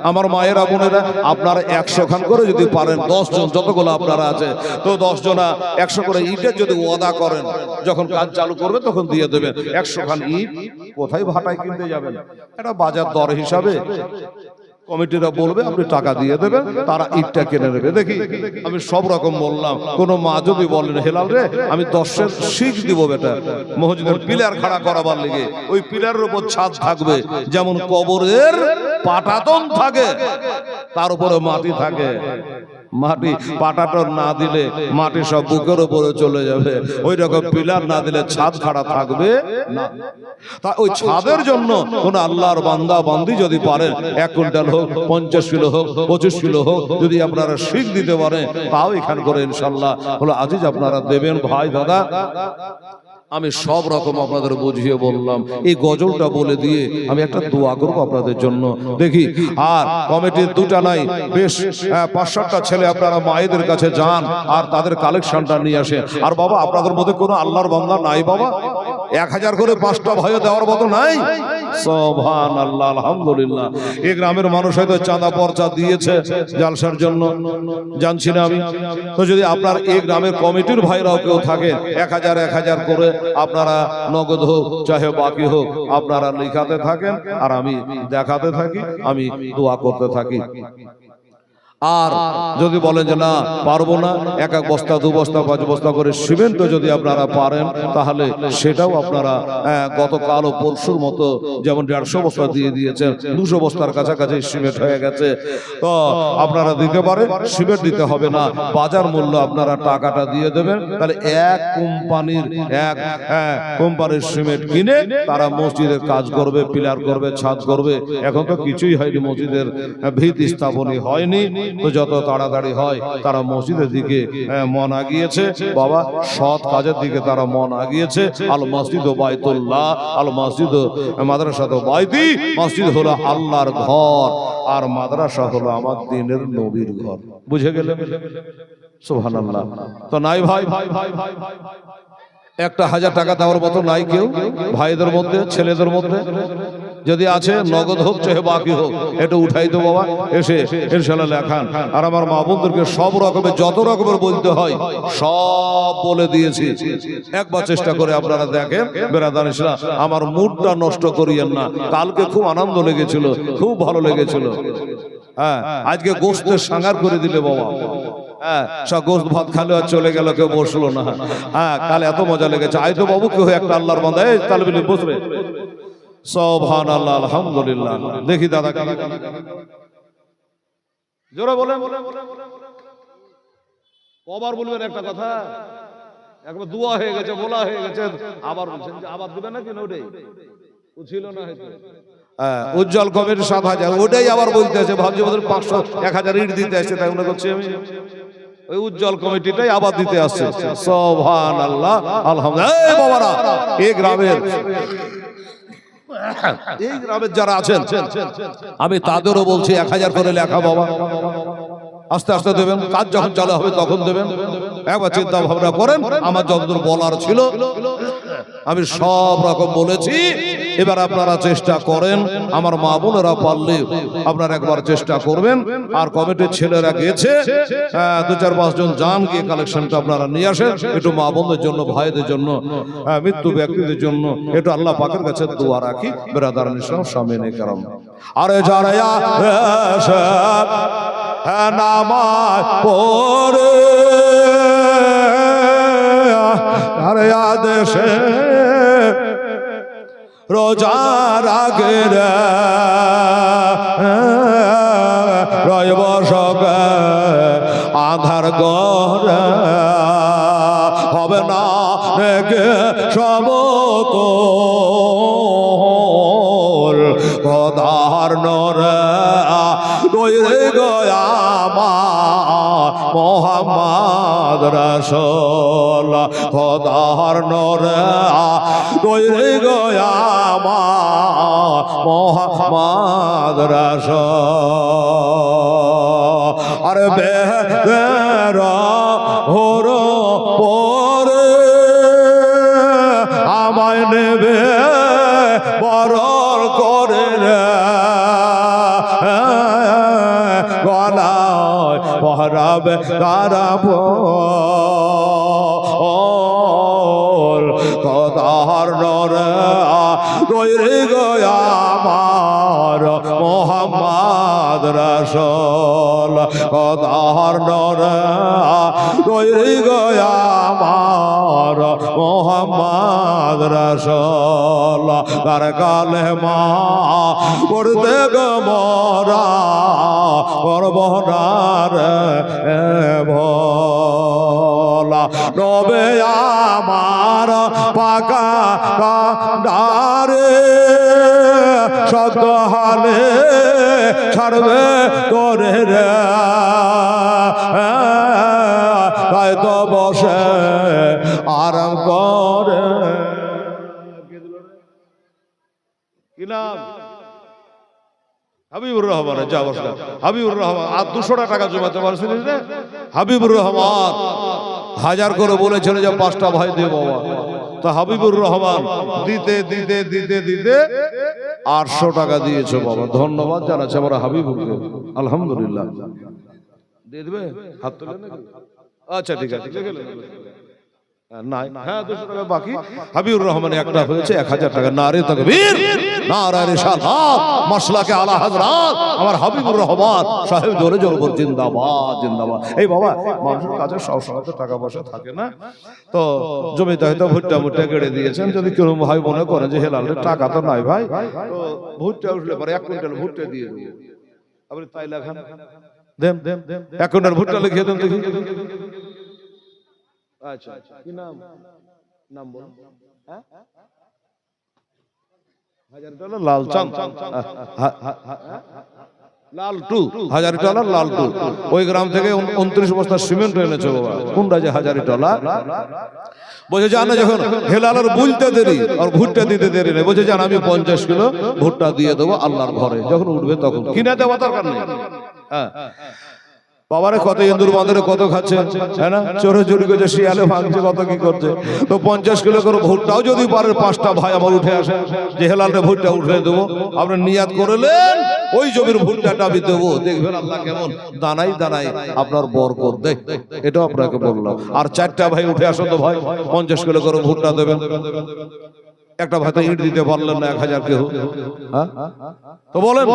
আমার মায়েরা বোনেরা, আপনারা 100 খান করে যদি পারেন, 10 জন যতগুলো আপনারা আছে, তো 10 জনা 100 করে ইটের যদি ওয়াদা করেন, যখন কাজ চালু করবে তখন দিয়ে দেবেন। 100 খান ইট কোথায় ভাটায় কিনতে যাবেন, এটা বাজার দর হিসাবে কমিটিরা বলবে, আপনি টাকা দিয়ে দেবেন, তারা ইটটা কিনে নেবে। দেখি আমি সব রকম বললাম, কোন মা যদি বলেন হেলাল রে আমি 10 শিখ দিব বেটা, মসজিদের পিলার খাড়া করাবার লেগে, ওই পিলারের উপর ছাদ থাকবে, যেমন কবরের পাটাতন থাকে তার উপরে মাটি থাকে, মাটি পাটাটন না দিলে মাটি সব বুকের উপরে চলে যাবে, ওই রকম পিলার না দিলে ছাদ খাড়া থাকবে না। তা ওই ছাদের জন্য কোন আল্লাহর বান্দা বান্দি যদি পারেন, 1 কুইন্টাল হোক, 50 কিলো হোক, 25 কিলো হোক, যদি আপনারা শিখ দিতে পারেন, তাও এখান করে ইনশাল্লাহ হলো আজিজ আপনারা দেবেন। ভাই দাদা, আমি সব রকম আপনাদের বুঝিয়ে বললাম, এই গজলটা বলে দিয়ে আমি একটা দোয়া করবো আপনাদের জন্য। দেখি আর কমিটির 2টা নাই, বেশ 5-7টা ছেলে আপনারা মায়েদের কাছে যান আর তাদের কালেকশনটা নিয়ে আসেন। আর বাবা আপনাদের মধ্যে কোনো আল্লাহর বান্দা নাই বাবা? 1000 করে 5টা ভয়ে দেওয়ার মতো নাই? সুবহানাল্লাহ, আলহামদুলিল্লাহ। এই গ্রামের মানুষ হয়তো চাঁদা পর্চা দিয়েছে জালসার জন্য, জানছি না আমি। তো যদি আপনার এই গ্রামের কমিটির ভাইরাও কেউ থাকে, 1000 করে আপনারা নগদ হোক চাহে বাকি হোক আপনারা লিখাতে থাকেন, আর আমি দেখাতে থাকি, আমি দোয়া করতে থাকি। আর যদি বলেন যে না পারবো না, 1 বস্তা 2 বস্তা 5 বস্তা করে সিমেন্ট যদি আপনারা পারেন, তাহলে সেটাও আপনারা গতকাল ও পরশুর মতো যেমন 150 বস্তা দিয়ে দিয়েছেন, 200 বস্তার কাছাকাছি সিমেন্ট হয়ে গেছে, তো আপনারা দিতে পারেন। সিমেন্ট দিতে হবে না, বাজার মূল্য আপনারা টাকাটা দিয়ে দেবেন, তাহলে এক কোম্পানির সিমেন্ট কিনে তারা মসজিদের কাজ করবে, পিলার করবে, ছাদ করবে। এখন তো কিছুই হয়নি, মসজিদের ভিত স্থাপনই হয়নি, তো যত তাড়াতাড়ি হয় তারা মসজিদের দিকে মন আগিয়েছে বাবা, সৎ কাজের দিকে তারা মন আগিয়েছে। আল মসজিদ ও বাইতুল্লাহ, আল মসজিদ মাদ্রাসা তো বাইতি, মসজিদ হলো আল্লাহর ঘর আর মাদ্রাসা হলো আমার দ্বীনের নবীর ঘর। বুঝে গেলে? সুবহানাল্লাহ। তো নাই ভাই, 1,000 টাকা দেওয়ার মতো নাই কেউ ভাইদের মধ্যে, ছেলেদের মধ্যে? যদি আছে নগদ হোক চাহে বাকি হোক, একটু উঠাই তো বাবা, এসে ইনশাআল্লাহ লেখান। আর আমার মা বোনদেরকে সব রকমের যত রকমের বলতে হয় সব বলে দিয়েছি। একবার চেষ্টা করে আপনারা দেখেন বেরাদার ইসলাম, আমার মুডটা নষ্ট করিয়েন না। কালকে খুব আনন্দ লেগেছিল, খুব ভালো লেগেছিল। হ্যাঁ, আজকে গোশতের সাঙ্গার করে দিলে বাবা। হ্যাঁ, সব গোশত ভাত খালে আর চলে গেল, কেউ বসলো না। হ্যাঁ, কাল এত মজা লেগেছে। আই তো বাবু কেউ একটা আল্লাহর বান্দা, এই তালবিলি বসবে। সুবহানাল্লাহ, আলহামদুলিল্লাহ। দেখি দাদা জোরে বলেন। কবার বলবেন একটা কথা? একবার দোয়া হয়ে গেছে, বলা হয়ে গেছে, আবার বলছেন যে আবার দিবেন নাকি? ওটাই ছিল না হয়তো। উজ্জ্বল কবির 7,000, ওটাই আবার বলতে আছে। ভাবছি ওদের 500 1000 ইট দিতে আসছে, তাই মনে করছি আমি। ওই উজ্জ্বল কমিটিটাই আবার দিতে আসছে। সুবহানাল্লাহ, আলহামদুলিল্লাহ। এই বাবারা, এই গ্রামের যারা আছেন আমি তাদেরও বলছি 1000 করে লেখা বাবা, আস্তে আস্তে দেবেন। কাজ যখন চালু হবে তখন দেবেন। একবার চিন্তা ভাবনা করেন। আমার যতদূর বলার ছিল আমি সব রকম বলেছি। এবার আপনারা চেষ্টা করেন, আমার মা বোনেরা পারলে আপনারা একবার চেষ্টা করবেন। আর কমিটির ছেলেরা গেছে, 2-4-5 জন যান, গিয়ে কালেকশনটা আপনারা নিয়ে আসেন। একটু মা বোনদের জন্য, ভাইদের জন্য, মৃত্যু ব্যক্তিদের জন্য একটু আল্লাহ পাকের কাছে দোয়া রাখি। বেরাদার ইসলাম সামিনে কেরাম, আরে যারা নামাজ পড়ে আরে আদেশে রোজা রাখে রে, রইব সকে আধার গরে, হবে না রেখে সবত খোদার নরে তৈরি গয়ামা মোহাম্মদ রাসূল, খোদার নরে তৈরি গয়ামা মোহাম্মদ রাসূল। আরে বের হোর পরে আমায় নেবে বরণ করে রে, গলায় পহরাবে তারা খোদার নরে তৈরি গয়ামার মোহাম্মদ রাসূল, খোদার নরে তৈরি গয়ামার মোহাম্মদ রাসূল। তার কালেমা পড়তে গো মোরা করব না রে ভোলা, নবে আমার পাকা কান্ডারে শব্দ হালে ছাড়বে করে রে, তাই তো বসে আরাম করে। কি নাম? হাবিবুর রহমান। হাবিবুর রহমান। আর 200 টাকা জমাতে পারছিলিস না? হাবিবুর রহমান 1000 করে বলেছিল যে 5টা ভাই দে বাবা। তো হাবিবুর রহমান দিতে দিতে দিতে দিতে 800 টাকা দিয়েছে বাবা। ধন্যবাদ জানাচ্ছি আমার হাবিবুরকে, আলহামদুলিল্লাহ। দিয়ে দেবে হাত তুলে নাকি? আচ্ছা ঠিক আছে, নাই। হ্যাঁ, 200 টাকা বাকি। হাবিবুর রহমান একটা হয়েছে 1000 টাকা। নারে তাকবীর, নারে রিসালাত, মাসলাকে আলা হযরত আমার হাবিবুর রহমান সাহেব জোরে জোরে বল জিন্দাবাদ জিন্দাবাদ। এই বাবা, মানুষের কাছে সব সময় তো টাকা পয়সা থাকে না, তো জমিতে হয়তো ভুট্টা মুট্টা গেড়ে দিয়েছেন। যদি কেউ ভাই মনে করেন যে হেলালের টাকা তো নাই ভাই, তো ভুট্টা উঠলে পরে 1 কুইন্টাল ভুট্টা দিয়ে দেবো। আপনি তাই লেখান, দেন 1 কুইন্টাল ভুট্টা লিখিয়ে দেন দেখি। আচ্ছা, কি নাম? নাম বল। হ্যাঁ, 1000 লালচাঁদ। লালটু হাজারিটলা লালটু ওই গ্রাম থেকে 29 বস্তা সিমেন্ট এনেছে বাবা। কোন রাজা হাজারিটলা? বলছে জানা যখন হেলালের বুলতে দেরি আর ভুট্টা দিতে দেরি নেই, বলছে জান আমি 50 কিলো ভুট্টা দিয়ে দেবো আল্লাহর ঘরে, যখন উঠবে তখন কিনা দেওয়া দরকার নেই। হ্যাঁ বাবারে কত ইন্দুর বাঁধরে কত খাচ্ছে, হ্যাঁ না, চোরে চুরি করছে, শিয়ালে ভাঙছে, কত কি করছে। তো 50 কিলো করে ভুট্টাও যদি পারে 5টা ভাই আমার উঠে আসে যে হেলালটা ভুট্টা উঠে দেবো, আপনার নিয়াত করলেন ওই জমির ভুট্টাটা আমি দেবো, দেখবেন আল্লাহ কেমন দানাই দানাই আপনার বরকত দেয়। এটাও আপনাকে বললাম। আর 4টা ভাই উঠে আসো তো ভাই 50 কিলো করে ভুট্টা দেবেন। একটা ভাই তো ইট দিতে পারলেন না 1000 কেউ, হ্যাঁ তো বলেন।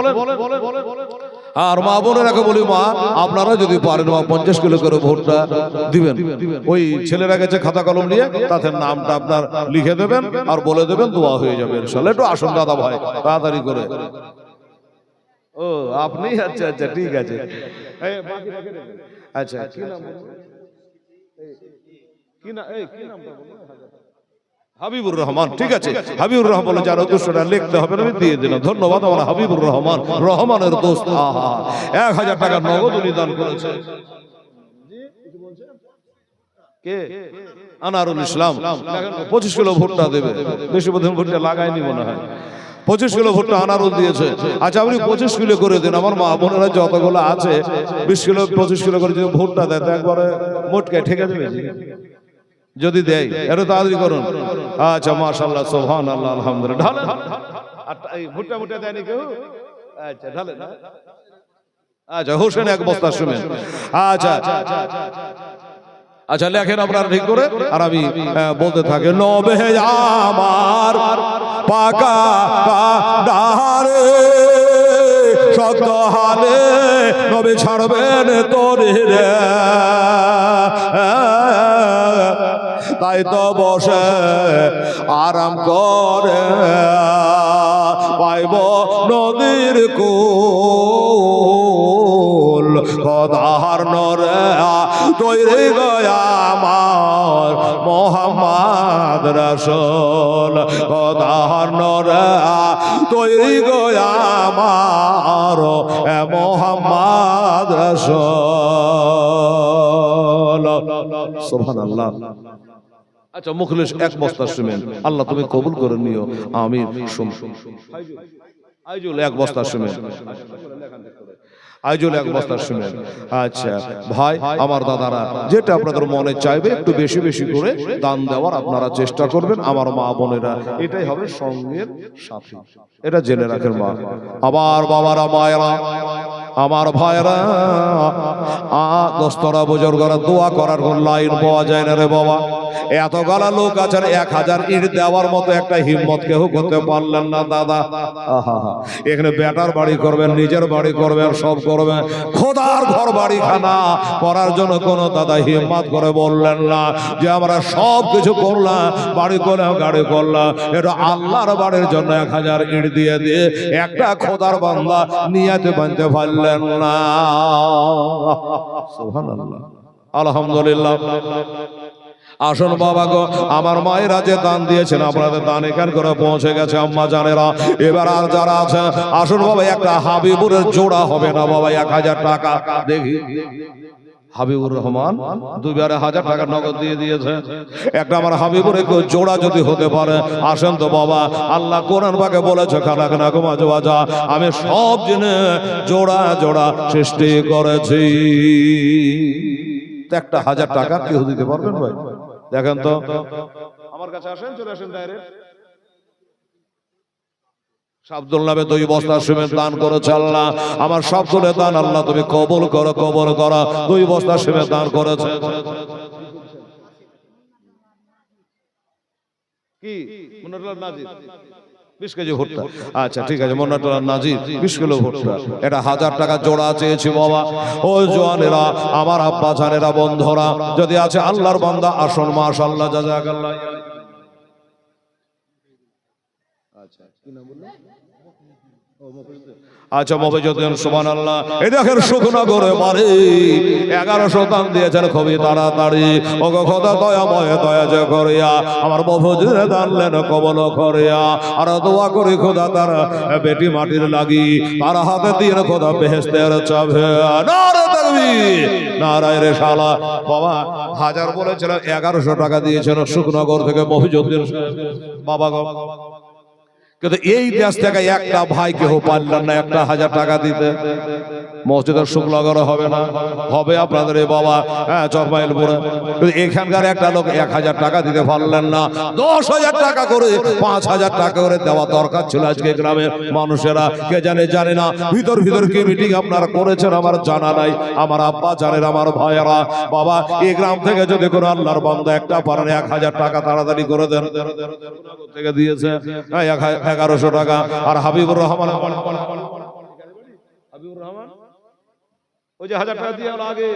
আর মা বোনেরাকে বলি মা আপনারা যদি পারেন মা 50 কিলো করে ভুট্টা দিবেন, ওই ছেলেরা গেছে খাতা কলম নিয়ে, তাতে নামটা আপনার লিখে দেবেন আর বলে দেবেন, দোয়া হয়ে যাবে ইনশাআল্লাহ। একটু আসুন দাদা ভাই তাড়াতাড়ি করে। ও আপনি? আচ্ছা আচ্ছা ঠিক আছে। আচ্ছা কি নাম? কি নামটা বলুন? হাবিবুর রহমান। ঠিক আছে হাবিবুর রহমান বলে যার দোষটা লিখতে হবে আমি দিয়ে দিলাম। ধন্যবাদ আমার হাবিবুর রহমান, রহমানের দোস্ত। 1000 টাকা নগদ দান করেছে। কে? আনারুল ইসলাম। 25 কিলো ভুট্টা দেবে, বেশি বোধহয় ভুট্টা লাগায়নি মনে হয়। 25 কিলো ভুট্টা আনারুল দিয়েছে। আচ্ছা আপনি 25 কিলো করে দিন, আমার মা বোনেরা যতগুলো আছে 20 কিলো 25 কিলো করে যদি ভুট্টা দেয় তো একবারে মোটকে ঠেকে দেবে যদি দেয়। এটা তাড়াতাড়ি করুন। আচ্ছা মাশাআল্লাহ সুবহানাল্লাহ আলহামদুলিল্লাহ। ঢালেন। এই ভুট্টা মুট্টা দেয়নি কেউ? আচ্ছা ঢালেন। আচ্ছা হোসেন 1 বস্তা শুনেন। আচ্ছা আচ্ছা লেখেন আপনারা ঠিক করে, আর আমি বলতে থাকি। নবে আমার পাকা ডারে শক্ত হালে নবে ছাড়বেন তোরে রে, তাই তো বসে আরাম করে পাইব নদীর কুল, খোদার নরে তৈরি গয়া আমার মোহাম্মদ রাসূল, খোদার নরে তৈরি গয়া আমার মোহাম্মদ রাসূল। সুবহানাল্লাহ। আচ্ছা মুখলিস 1 বস্তা শুনেন, আল্লাহ তুমি কবুল করে নিও আমিন। আইজুল 1 বস্তা শুনেন, আইজুল 1 বস্তা শুনেন। আচ্ছা ভাই আমার দাদারা যেটা আপনাদের মনে চাইবে একটু বেশি বেশি করে দান দেওয়ার আপনারা চেষ্টা করবেন। আমার মা বোনেরা এটাই হবে সঙ্গের সাথী, এটা জেনে রাখেন মা। আবার বাবারা মায়েরা আমার ভাইরা দোস্তরা বুজুর্গরা দোয়া করার কোন লাইন পাওয়া যায় না রে বাবা। এত গলা লোক আছে 1000 ইট দেওয়ার মতো একটা হিম্মত কেউ করতে পারলেন না দাদা। এখানে বেটার বাড়ি করবেন, নিজের বাড়ি করবেন, সব করবেন, খোদার ঘর বাড়ি খানা করার জন্য কোন দাদা হিম্মত করে বললেন না যে আমরা সব কিছু করলাম, বাড়ি করলাম, গাড়ি করলাম, এটা আল্লাহর বাড়ির জন্য 1000 ইট দিয়ে দিয়ে একটা খোদার বান্দা নিয়াতে বানতে পারলেন না। সুবহানাল্লাহ আলহামদুলিল্লাহ। আসুন বাবা গো, আমার মায়েরা যে দান দিয়েছেন আপনাদের দান এখান করে পৌঁছে গেছে আম্মা জানেরা। এবার আর যারা আছে আসুন বাবা, একটা হাবিবুরের জোড়া হবে না বাবা 1000 টাকা দেখি। হাবিবুর রহমান 2,000 টাকা নগদ দিয়ে দিয়েছে। একটা আমার হাবিবুর জোড়া যদি হতে পারে আসেন তো বাবা। আল্লাহ কোরআন পাকে বলেছে খালাকনাকুম আজওয়াজা, আমি সব জিনিস জোড়া জোড়া সৃষ্টি করেছি। একটা 1000 টাকা কেউ দিতে পারবেন ভাই? দেখেন তো আমার কাছে আসেন, চলে আসেন ডাইরেক্ট। আব্দুল নামে 2 বস্তা সিমেন্ট দান করেছে আল্লাহ, আমার সব তুলে দান আল্লাহ তুমি কবুল করো, কবুল করো। 2 বস্তা সিমেন্ট দান করেছে। কি মনোরলাল নাজির 20 কেজি ভুট্টা। আচ্ছা ঠিক আছে মনোরলাল নাজির 20 কিলো ভুট্টা। এটা 1000 টাকা জোড়া চেয়েছি বাবা। ও জওয়ানেরা আমার আব্বা জানেরা বন্ধুরা যদি আছে আল্লাহর বান্দা আসুন মাশাআল্লাহ জাযাকাল্লাহ। আচ্ছা কি নাম বললেন? আচ্ছা মফিজউদ্দিন সুবহানাল্লাহ। এই দেখেন শুকনগরে বাড়ি 1100 দান দিয়েছেন খুবই তাড়াতাড়ি। ওগো খোদা দয়াময় দয়া যে করিয়া আমার মফিজুদ্দিন দানলেন কবল করিয়া। আর দোয়া করি খোদা তার বেটি মাটির লাগি তার হাতে দিয়ে খোদা বেহেশতের চাবে। নারে তাকবীর নারায়ে রিসালাত। বাবা হাজার বলেছিল 1100 টাকা দিয়েছেন শুকনগর থেকে মফিজউদ্দিন বাবা গো। কিন্তু এই দেশ থেকে একটা ভাই কেউ পারলেন না 1000 টাকা দিতে। মসজিদের শুকনগর হবে না, হবে আপনাদের এই বাবা চরমাইলপুরে। এখানকার একটা লোক 1000 টাকা দিতে পারলেন না। 10,000 টাকা করে 5,000 টাকা করে দেওয়া দরকার ছিল আজকে গ্রামের মানুষেরা। কে জানে জানে না ভিতর ভিতর কি মিটিং আপনারা করেছেন আমার জানা নাই। আমার আব্বা জানেন, আমার ভাইয়েরা। বাবা এই গ্রাম থেকে যদি কোনো আল্লাহর বান্দা একটা পারেন 1000 টাকা তাড়াতাড়ি করে দেন। থেকে দিয়েছে 1100 টাকা। আর হাবিবুর রহমান ওই যে 1000 টাকা দিয়ে আগে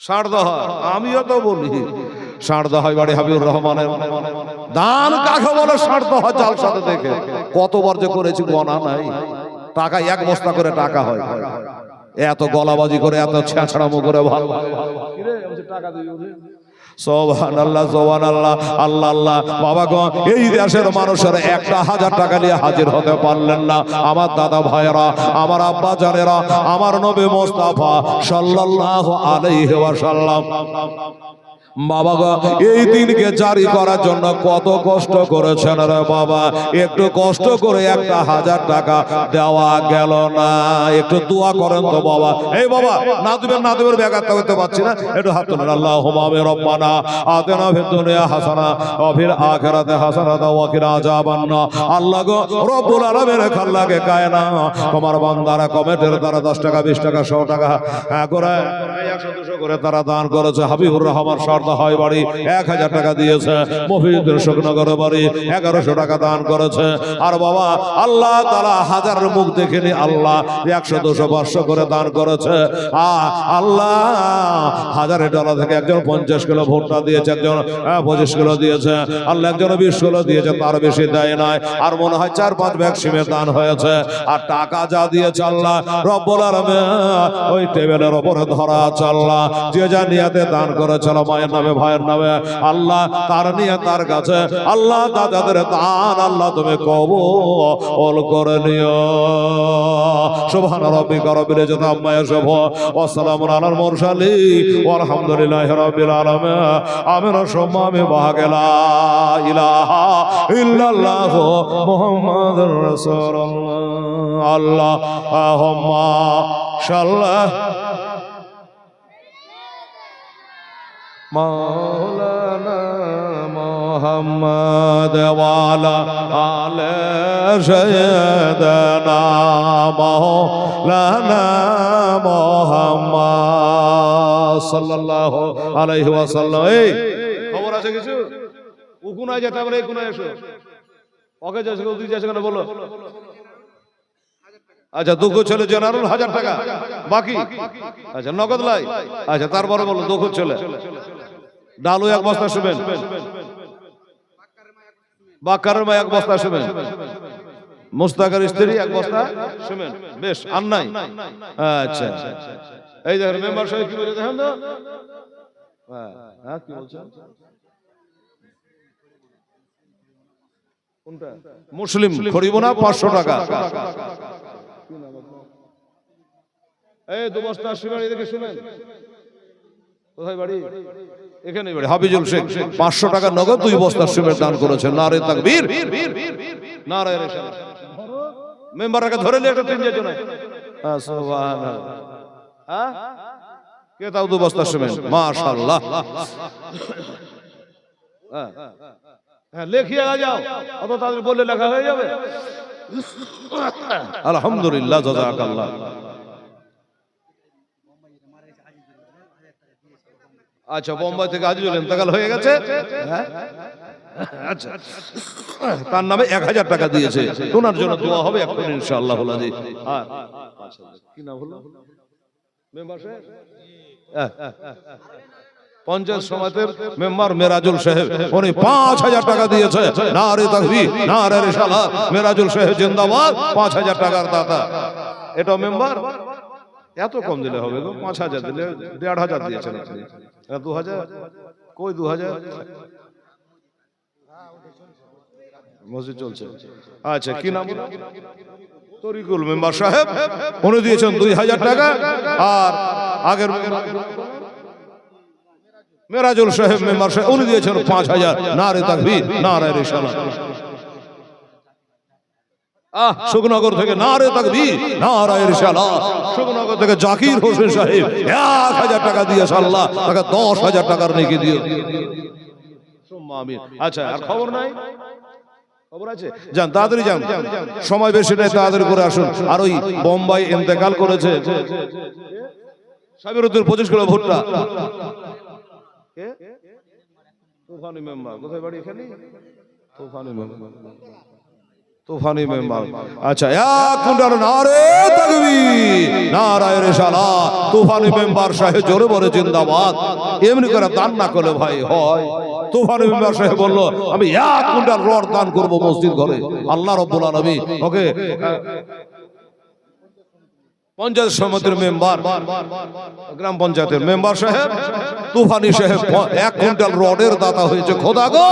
ষাড়দহ, আমিও তো বলি ষাড়দহ বাড়ি হাবিবুর রহমানের। দান কাকে বলে? ষাড়দহ জালসাতে দেখে কতবার যে করেছি গণা নাই। টাকা 1 বস্তা করে টাকা হয়। এত গলাবাজি করে এত ছেঁচড়ামো করে ভালো টাকা দিয়ে সুবহানাল্লাহ সুবহানাল্লাহ আল্লাহ আল্লাহ। বাবা গো এই দেশের মানুষের 1000 টাকা নিয়ে হাজির হতে পারলেন না। আমার দাদা ভাইয়েরা, আমার আব্বা জানেরা, আমার নবী মুস্তাফা সাল্লাল্লাহু আলাইহি ওয়াসাল্লাম বাবা গো এই দিনকে জারি করার জন্য কত কষ্ট করেছেন রে বাবা। একটু কষ্ট করে 1000 টাকা দেওয়া গেল না। একটু দোয়া করেন তো বাবা। এই বাবা না দিবেন ব্যাঘাত করতে পারছি না, একটু হাত তুলেন। আল্লাহুম্মা আমিন। রব্বানা আতিনা ফিদ দুনিয়া হাসানা ওয়া ফিল আখিরাতি হাসানাতাও ওয়া কিনা আযাবান্নার। আল্লাহ গো রব্বুল আলামিন খাল্লাকে কায়না তোমার বান্দারা কমেন্টের দ্বারা 10 টাকা 20 টাকা 100 টাকা করে 100 200 করে তারা দান করেছে। হাবিবুর রহমান হয় বাড়ি 1000 টাকা দিয়েছে। মফিজউদ্দিন শুকনগর বাড়ি 1100 টাকা দান করেছে। আর বাবা আল্লাহ তাআলা হাজারের মুখ দেখেনি আল্লাহ 100 200 500 করে দান করেছে। আল্লাহ $1000 থেকে একজন 50 কিলো ভুট্টা দিয়েছে, একজন 25 কিলো দিয়েছে, আল্লাহ একজন 20 কিলো দিয়েছে, তার বেশি দেয় নাই। আর মনে হয় 4-5 ব্যাগ সিমের দান হয়েছে। আর টাকা যা দিয়েছে আল্লাহ রব্বুল আলামিন ওই টেবিলের উপরে ধরা আছে। আল্লাহ যে যা নিয়াতে দান করেছিল মায়ের নামে ভাইয়ের নামে আল্লাহ তার নিয়ে তার কাছে আল্লাহ দাদাদের দান আল্লাহ তুমি কবুল করে নিও। সুবহান রাব্বিকা রাব্বিল ইজ্জাতি আম্মা ইয়াসিফুন ওয়া সালামুন আলাল মুরসালিন ওয়ালহামদুলিল্লাহি রাব্বিল আলামিন। আমিন। সুম্মা বাহাগলা ইলাহা ইল্লাল্লাহ মুহাম্মাদুর রাসূলুল্লাহ। আল্লাহুম্মা সাল্লাল্লাহু মাওলানা মুহাম্মদ ওয়া আলা আলি সাইয়্যিদানা মাওলানা মুহাম্মদ সাল্লাল্লাহু আলাইহি ওয়াসাল্লাম। এই খবর আছে কিছু? উকুনায় যেতে বলে উকুনায় এসো। ওকে যাচ্ছে ওদিকে যাচ্ছে কেন বলো? আচ্ছা দুঃখ ছেলে জেনারেল 1000 টাকা বাকি। আচ্ছা নগদ লাই। আচ্ছা তারপরে বলো দুঃখ ছেলে ডালু 1 বস্তা শুবেন, বাক্কারের মা 1 বস্তা শুবেন, মুস্তাকার স্ত্রী 1 বস্তা শুবেন। বেশ আর নাই। আচ্ছা এই দেখেন মেম্বার সাহেব কি বলে দেখেন তো। হ্যাঁ কি বলছেন? কোনটা? মুসলিম করিব না 500 টাকা। এই 2 বস্তা শুবেন। এদিকে শুনেন কোথায় বাড়ি? এখানে বাড়ি। হাফিজুল শেখ 500 টাকা নগদ 2 বস্তা সিমেন্ট দান করেছেন। নারে তাকবীর নারে রিসালাত। মেম্বারকে ধরে নিয়ে একটা 3 জন। সুবহানাল্লাহ। হ্যাঁ কে তাও 2 বস্তা সিমেন্ট মাশাআল্লাহ। হ্যাঁ লিখিয়ে যাও, অত তাদের বললে লেখা হয়ে যাবে। আলহামদুলিল্লাহ জাযাকাল্লাহ। আচ্ছা বোম্বাই থেকে আজিজুল ইন্তেকাল হয়ে গেছে। আচ্ছা তার নামে 1000 টাকা দিয়েছে। তোমার জন্য দোয়া হবে এখন ইনশাআল্লাহ। জি আর কি নাম হলো মেম্বার সাহেব? পঞ্চায়েত সমিতির মেম্বার মেরাজুল সাহেব, উনি 5000 টাকা দিয়েছে। নারে তাকবীর, নারে রিসালাত, মেরাজুল সাহেব জিন্দাবাদ, 5000 টাকার দাতা। এটা মেম্বার। এত কম দিলে হবে গো, 5000 দিলে 1500 দিয়েছেন আপনি। 2000 কই 2000 মসজিদ চলছে। আচ্ছা কি নাম? তরিকুল মেম্বার সাহেব, উনি দিয়েছেন 2000 টাকা। আর আগের মেরাজুল সাহেব মেম্বার সাহেব, উনি দিয়েছেন 5000। নারে তাকবীর, নারে রিসালাত। সুখনগর থেকে নারে তাকবীর, নারে রিসালাত। সুখনগর থেকে জাকির হোসেন সাহেব 1000 টাকা দিয়েছে। আল্লাহ তাকে 10000 টাকার নেকি দিও। আচ্ছা আর খবর নাই? খবর আছে? যান তাড়াতাড়ি যান, সময় বেশি নেই, তাড়াতাড়ি করে আসুন। আর ওই বোম্বাই ইন্তেকাল করেছে সাবিরুদ্দিন 25 কিলো ভুট্টা। তুফানি মেম্বার কোথায় বাড়ি? এখানে তুফানি মেম্বার, তুফানি মেম্বার। আচ্ছা 1 কুইন্টাল নারে তাকবীর, নারে রিসালাত। তুফানি মেম্বার সাহেব জোরে বলে জিন্দাবাদ। এমনি করে দান না করলে ভাই হয়। তুফানি মেম্বার সাহেব বলল আমি 1 কুইন্টাল রড দান করব মসজিদ ঘরে। আল্লাহ রাব্বুল আলামিন ওকে পঞ্চায়েত সমিতির মেম্বার, গ্রাম পঞ্চায়েতের মেম্বার সাহেব তুফানি সাহেব 1 কুইন্টাল রডের দাতা হয়েছে। খোদা গো,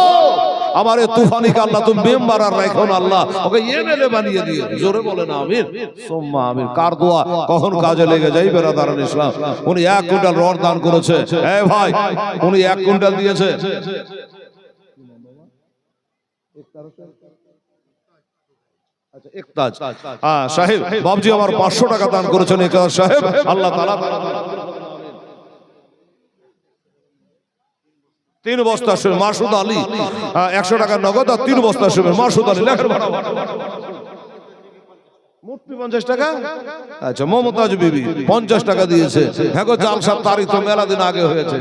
আমার এই তুফানিকে আল্লাহ তুমি মেম্বার আর রাখো না, আল্লাহ ওকে এমএলএ বানিয়ে দিও। জোরে বলেন আমিন, সুম্মা আমিন। কার দোয়া কখন কাজে লেগে যাই বেরাদারান ইসলাম। উনি 1 কুইন্টাল রড দান করেছে। এই ভাই, উনি 1 কুইন্টাল দিয়েছে। ইকতাজ সাহেব বাবজি আমার 500 টাকা দান করেছেন। ইকতাজ সাহেব আল্লাহ তাআলা 3 বস্তা শুনে মাসুদ আলী 100 টাকা নগদ আর 3 বস্তা শুনে মাসুদ আলী লেখার ভাড়া মুফতি 50 টাকা। আচ্ছা মমতাজ বিবি 50 টাকা দিয়েছে। হ্যাঁ গো জালসার তারিখ তো মেলা দিন আগে হয়েছে,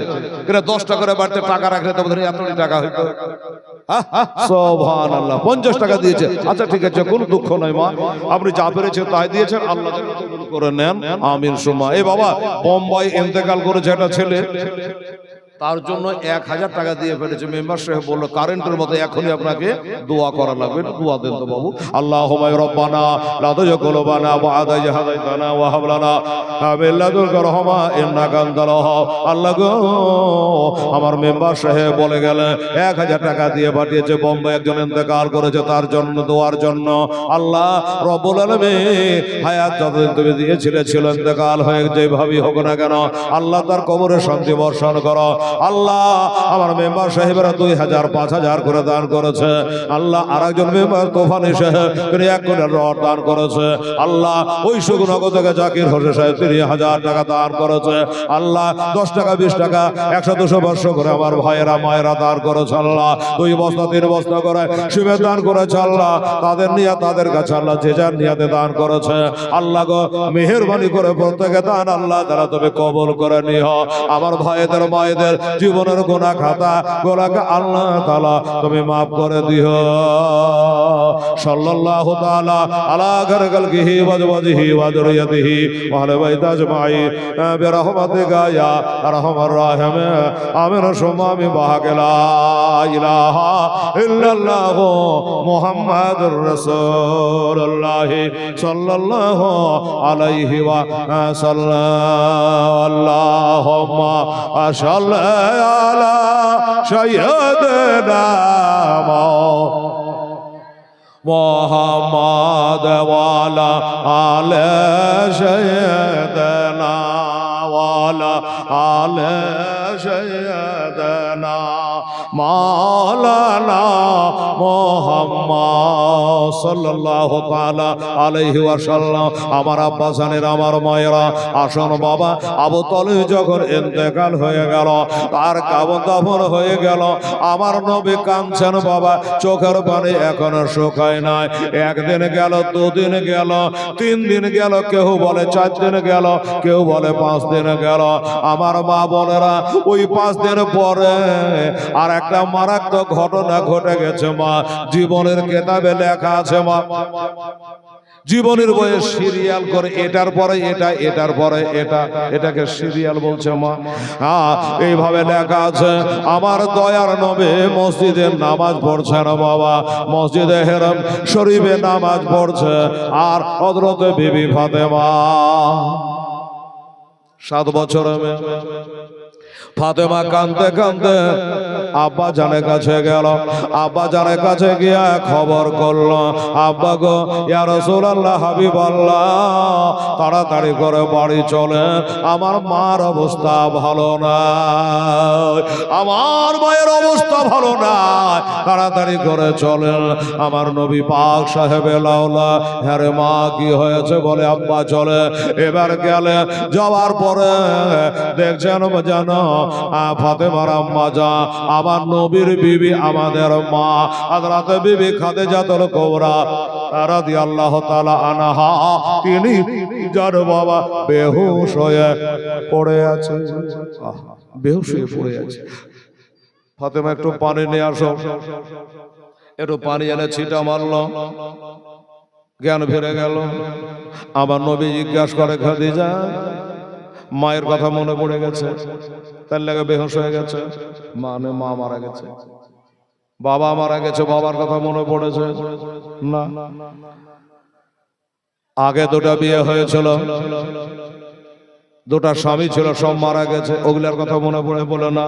কিন্তু 10 টাকা করে বাড়তে টাকা রাখলে তো বোধহয় এতটি টাকা হইতো। সুবহানাল্লাহ 50 টাকা দিয়েছে। আচ্ছা ঠিক আছে, কোনো দুঃখ নাই মা, আপনি যা পেরেছেন তাই দিয়েছেন, আল্লাহ কবুল করে নেন আমিন সুম্মা। এই বাবা বোম্বাই ইন্তেকাল করেছে একটা ছেলে, তার জন্য 1000 টাকা দিয়ে ফেলেছে। মেম্বার সাহেব বললো কারেন্টের মতো এখনই আপনাকে দোয়া করা লাগবে, দোয়া দেন তো বাবু। আল্লাহুম্মা রব্বানা লা তুযিগ কুলুবানা বা'দা ইয হাদাইতানা ওয়া হাব লানা মিন লাদুনকা রাহমা ইন্নাকা আনতাল ওয়াহ্হাব। আল্লাহ গো, আমার মেম্বার সাহেব বলে গেলেন 1000 টাকা দিয়ে পাঠিয়েছে। বোম্বে একজন ইন্তেকাল করেছে, তার জন্য দোয়ার জন্য। আল্লাহ রব্বুল আলামিন হায়াত যতদিন তুমি দিয়েছিলে ছিল, ইন্তেকাল হয়ে যেভাবেই হোক না কেন আল্লাহ তার কবরে শান্তি বর্ষণ করো। আল্লাহ আমার মেম্বার সাহেবেরা 2000 5000 করে দান করেছে। আল্লাহ আরেকজন মেম্বার তোফানি সাহেব তিনি 1 কোটি রড দান করেছে। আল্লাহ ওই সুগনগর থেকে জাকির হোসেন সাহেব 3000 টাকা দান করেছে। আল্লাহ 10 টাকা 20 টাকা 100 200 500 করে আমার ভাইয়েরা মায়েরা দান করেছে। আল্লাহ 2 বস্তা 3 বস্তা করে শিবের দান করেছে। আল্লাহ তাদের নিয়াত তাদের কাছে আল্লাহ যে যার নিয়াতে দান করেছে। আল্লাহ গো মেহেরবানি করে প্রত্যেকে দান আল্লাহ তারা তবে কবুল করে নিও। আমার ভাইদের মায়েদের জীবনের গুনাহ খাতা গোলাকে আল্লাহ তাআলা তুমি maaf করে দিও। সাল্লাল্লাহু তাআলা আলা গারগালহি ওয়া ওয়াজহি ওয়া যুরিয়াতিহি ওয়া আলা বাইতি আজমাইন বিরহমাতিকা ইয়া আরহামার রাহিমিন আমিন। সুম্মা বাহাকালা ইলাহা ইল্লাল্লাহ মুহাম্মাদুর রাসূলুল্লাহ সাল্লাল্লাহু আলাইহি ওয়া সাল্লাম। আল্লাহুম্মা সাল্লি আলা সাইয়্যিদিনা মুহাম্মাদ ওয়া আলা আলি সাইয়্যিদিনা ওয়া আলা আলি সাইয়্যিদিনা মাওলানা মুহাম্মদ সাল্লাল্লাহু তাআলা আলাইহি ওয়াসাল্লাম। আমার আব্বা জানেরা আমার মায়েরা আসুন বাবা, আবু তালিব যখন ইন্তেকাল হয়ে গেল, তার কাফন দাফন হয়ে গেল, আমার নবী কাঁদছেন বাবা, চোখের পানি এখনো শুকায় নাই। 1 দিন গেল, 2 দিন গেল, 3 দিন গেল, কেউ বলে 4 দিন গেল, কেউ বলে 5 দিন গেল। আমার মা বোনেরা ওই 5 দিন পরে আর একটা মারাত্মক ঘটনা ঘটে গেছে মা, জীবনের কিতাবে লেখা আছে মা। জীবনের বয়ে সিরিয়াল করে এটার পরে এটা, এটার পরে এটা, এটাকে সিরিয়াল বলছে মা। এইভাবে লেখা আছে আমার দয়ার নবী মসজিদে নামাজ পড়ছে না বাবা, মসজিদে হেরাম শরীফে নামাজ পড়ছে। আর হযরত বিবি ফাতেমা 7 বছরের মেয়ে ফাতেমা কাঁদতে কাঁদতে আব্বা জানের কাছে গেল। আব্বা জানের কাছে গিয়া খবর করলো, আব্বা গো ইয়া রাসূলুল্লাহ হাবিবাল্লাহ তাড়াতাড়ি করে বাড়ি চলে, আমার মার অবস্থা ভালো না, আমার মায়ের অবস্থা ভালো না, তাড়াতাড়ি করে চলেন। আমার নবী পাক সাহেবে লাউলা, হ্যাঁ রে মা কি হয়েছে? বলে আব্বা চলে। এবার গেলে যাওয়ার পরে দেখছেন জানো ফাতেমার আম্মা যা আমার নবীর বিবি আমাদের মা হযরত বিবি খাদিজাতুল কুবরা রাদিয়াল্লাহু তাআলা আনহা, তিনি যার বাবা বেহুশ হয়ে পড়ে আছে, বেহুশ হয়ে পড়ে আছে। ফাতেমা একটু পানি নিয়ে আসো, একটু পানি এনে ছিটা মারলো, জ্ঞান ফিরে গেল। আমার নবী জিজ্ঞাসা করে খাদিজা মায়ের কথা মনে পড়ে গেছে? তার লাগে বেহুশ হয়ে গেছে? মানে মা মারা গেছে, বাবা মারা গেছে, বাবার কথা মনে পড়েছে না? আগে 2টা বিয়ে হয়েছিল, 2টা স্বামী ছিল, সব মারা গেছে, ওগুলার কথা মনে পড়ে? বলে না।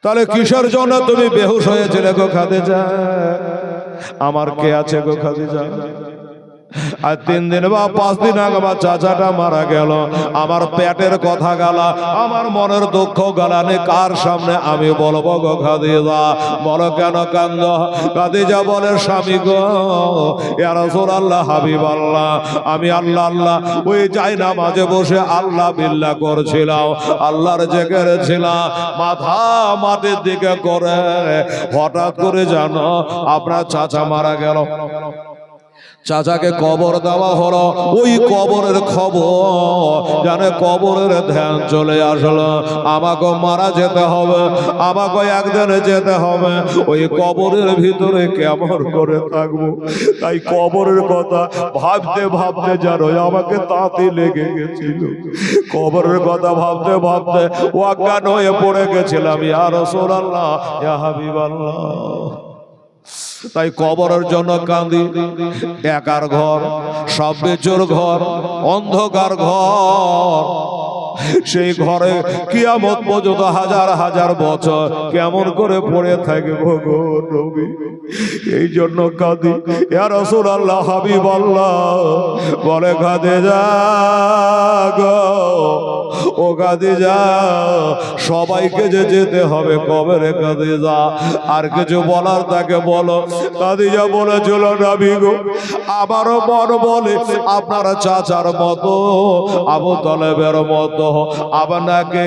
তাহলে কিসের জন্য তুমি বেহুশ হয়েছিলে গো খাদিজা? আমার কে আছে গো খাদিজা? আর 3 দিন বা 5 দিন আগে আমার চাচাটা মারা গেল, আমার পেটের কথা গালা, আমার মনের দুঃখ গালানে কার সামনে আমি বলবো গো খাদিজা? বলো কেন কান্দ? খাদিজা বলে স্বামী গো ইয়া রাসূলুল্লাহ হাবিবাল্লাহ, আমি আল্লাহ আল্লাহ ওই যাই না মাঝে বসে আল্লাহ বিল্লাহ করছিলাম, আল্লাহর জিকির ছিলাম, মাথা মাটির দিকে করে হঠাৎ করে জানো আপনার চাচা মারা গেল। চাচাকে কবর দেওয়া হলো, ওই কবরের খবর জানে কবরের ধ্যান চলে আসলো, আমাকে মারা যেতে হবে, আমাকে একদিন যেতে হবে, ওই কবরের ভিতরে কেমন করে থাকবো? তাই কবরের কথা ভাবতে ভাবতে জানো আমাকে তাঁতি লেগে গেছিল, কবরের কথা ভাবতে ভাবতে অজ্ঞান হয়ে পড়ে গেছিলাম। ইয়া রাসূলুল্লাহ ইয়া হাবিবাল্লাহ, তাই কবরের জন্য কাঁদি। একার ঘর, সব বেচোর ঘর, অন্ধকার ঘর, সেই ঘরে কিয়ামত পর্যন্ত হাজার হাজার বছর কেমন করে পড়ে থাকবো গো নবী? এই জন্য কাঁদি। ইয়া রাসূলুল্লাহ হাবিবাল্লাহ বলে খাদিজা গো ও খাদিজা, সবাইকে যে যেতে হবে কবরে খাদিজা, আর কিছু বলার তাকে বলো। খাদিজা বলেছিল নবী গো আমারও মন বলে আপনারা চাচার মতো আবু তালেবের মতো আপনাকে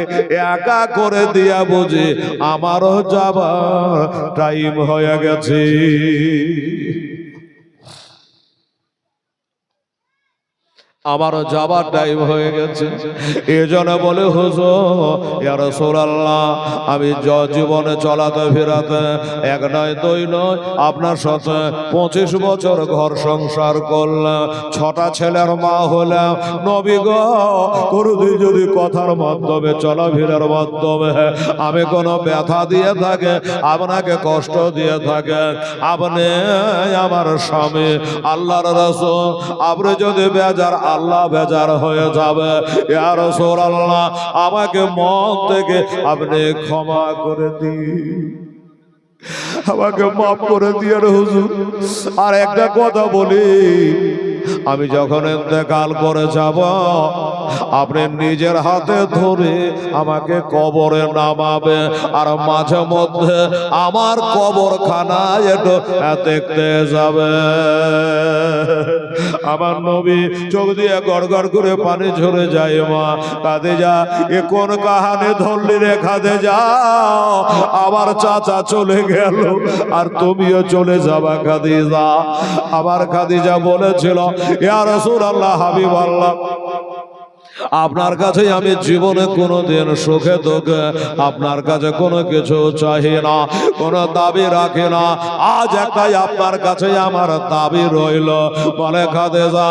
একা করে দিয়া বুঝি আমারও যাবার টাইম হয়ে গেছে। আমারও যাবার টাইম হয়ে গেছে। এজন্য বলে হুজুর ইয়া রাসূলুল্লাহ আমি জীবনে চলাতে ফেরাতে 1 নয় 2 নয় আপনার সাথে 25 বছর ঘর সংসার করলাম, 6টা ছেলের মা হলাম। নবী গো কোনদিন যদি কথার মাধ্যমে চলাফেরার মাধ্যমে আমি কোনো ব্যথা দিয়ে থাকে, আপনাকে কষ্ট দিয়ে থাকে, আপনি আমার স্বামী আল্লাহর রাসূল, আপনি যদি বেজার আল্লাহ বেজার হয়ে যাবে। ইয়া রাসূলুল্লাহ আমাকে মন থেকে আপনি ক্ষমা করে দিন, আমাকে মাফ করে দিয়ে হুজুর। আর একটা কথা বলি, আমি যখন ইন্তেকাল করে যাব আপনি নিজের হাতে ধরে আমাকে কবরে নামাবে, আর মাঝে মধ্যে আমার কবরখানা একটু দেখতে যাবে। আমার নবী চোখ দিয়ে গড়গড় করে পানি ঝরে যায়। মা খাদিজা এ কোন কাহানি ধরলি রে খাদিজা? আমার চাচা চলে গেল আর তুমিও চলে যাবা খাদিজা। আমার খাদিজা বলেছিল ইয়া রাসূলুল্লাহ হাবিবাল্লাহ আপনার কাছে আমি জীবনে কোনোদিন সুখে দুঃখে আপনার কাছে কোনো কিছু চাই না, কোনো দাবি রাখি না। আজ একটাই আপনার কাছে আমার দাবি রইল, বলে খাদিজা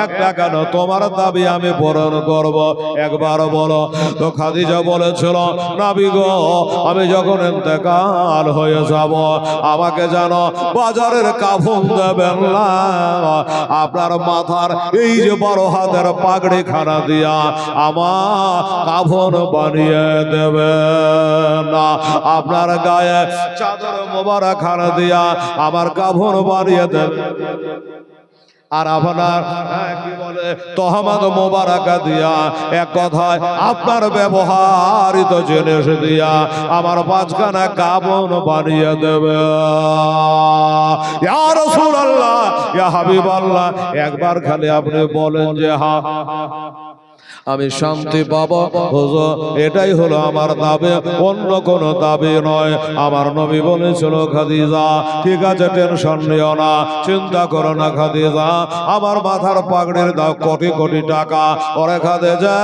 একটা কেন, তোমার দাবি আমি পূরণ করব, একবার বলো। তো খাদিজা বলেছিল, নবী গো, আমি যখন ইন্তেকাল হয়ে যাব আমাকে জানো বাজারের কাফন দেবেন না, আপনার মাথার এই যে বড় হাতের পাগড়ি খানা দিয়া আমার কাফন বানিয়ে দেবে না, আপনার গায়ে চাদর মোবারক খানা দিয়া আমার কাফন বানিয়ে দেবে, আর আপনার কি বলে তহমত মোবারকা দিয়া, এক কথায় আপনার ব্যবহারিত জিনিস দিয়া আমার পাঁচখানা কাফন বানিয়ে দেবে। ইয়া রাসূলুল্লাহ, ইয়া হাবিবাল্লাহ, একবার খালি আপনি বলেন যে হ্যাঁ আমি শান্তি পাবো হুজুর, এটাই হলো আমার দাবি, অন্য কোনো দাবি নয়। আমার নবী বলেছিল, খাদিজা ঠিক আছে, টেনশন নিও না, চিন্তা করো না খাদিজা, আমার মাথার পাগড়ির দাও কোটি কোটি টাকা, ওরে খাদিজা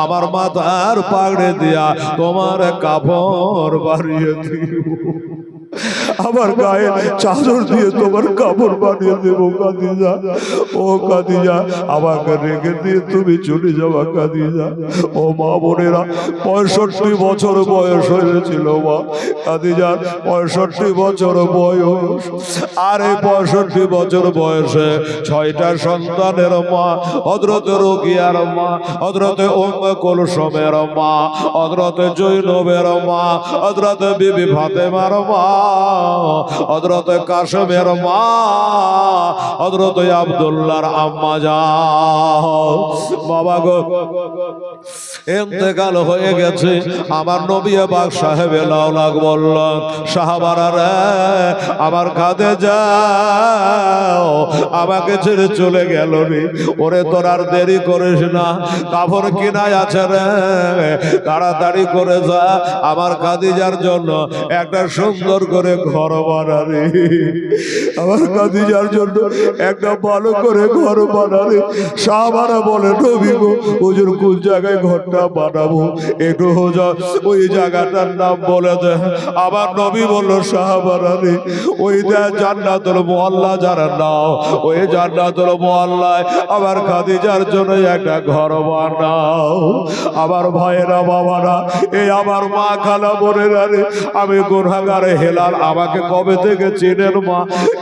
আমার মাথার পাগড়ি দিয়া তোমার কাপড় বাড়িয়ে দিও, আমার গায়ে চাদর দিয়ে তোমার কাপড় বানিয়ে দেবো খাদিজা। ও খাদিজা, আমাকে রেখে দিয়ে তুমি চলে যাওয়া খাদিজা। ও মা বোনেরা, 65 বছর বয়স হয়েছিল মা খাদিজার, 65 বছর বয়স। আর এই 65 বছর বয়সে 6টা সন্তানের মা, হযরত রুকিয়ার মা, হযরত উম্মে কুলসুমের মা, হযরত জৈনবের মা, হযরত বিবি ফাতেমার মা, হযরত কাসেমের মা, হযরত আব্দুল্লাহর আম্মা যান। বাবা গো, ইন্তেকাল হয়ে গেছে। আমার নবী পাক সাহেবে লাউলাক বললেন, সাহাবারা রে, আমার খাদিজা আমাকে ছেড়ে চলে গেল রে, ওরে তোর আর দেরি করিস না, কাপড় কিনাই আছে রে, তাড়াতাড়ি করে যা, আমার খাদিজার জন্য একটা সুন্দর করে ঘর বানারে, আমার খাদিজার জন্য একটা ভালো করে ঘর বানারে। সাহাবারা বলে, নবী গো, হুজুর কোন জায়গায় ঘরটা বানাবো, একটু হুজুর ওই জায়গাটার নাম বলে দে। আমার নবী বলল, সাহাবারা রে, ওই জান্নাতুল মুআল্লা যারা নাও, ওই জান্নাতুল মুআল্লায় আমার খাদিজার জন্য একটা ঘর বানাও। আমার ভাইয়েরা বাবারা, এই আমার মা খালা বোনেরা রে, আমি গুনাহগারে হেলাল, আমাকে কবে থেকে চেনেন মা?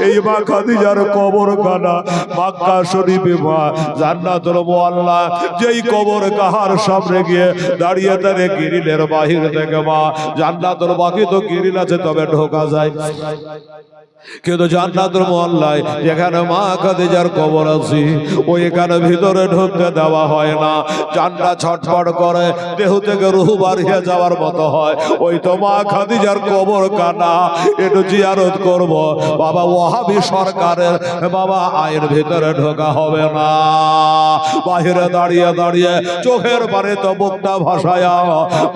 এই মা খাদিজার কবরখানা মক্কা শরীফে মা জান্নাতুল মুআল্লা, যেই কবর কাহার সামনে গিয়ে দাঁড়িয়ে দাঁড়িয়ে গ্রিলের বাহির থেকে মা জান্নাতুল, বাকি তো গ্রিল আছে তবে ঢোকা যায়, কিন্তু জান্নাতুল মুআল্লায় যেখানে মা খাদিজার কবর আছে ওইখানে ভিতরে ঢুকতে দেওয়া হয় না। জান্নাত ছটফট করে, দেহ থেকে রূহ বাড়িয়ে যাওয়ার মতো হয়। ওই তো মা খাদিজার কবর কানা, একটু জিয়ারত করব। বাবা ওয়াহাবি সরকারের বাবা আইন ভিতরে ঢোকা হবে না, বাহিরে দাঁড়িয়ে দাঁড়িয়ে চোখের পারে তো বুকটা ভাসায়া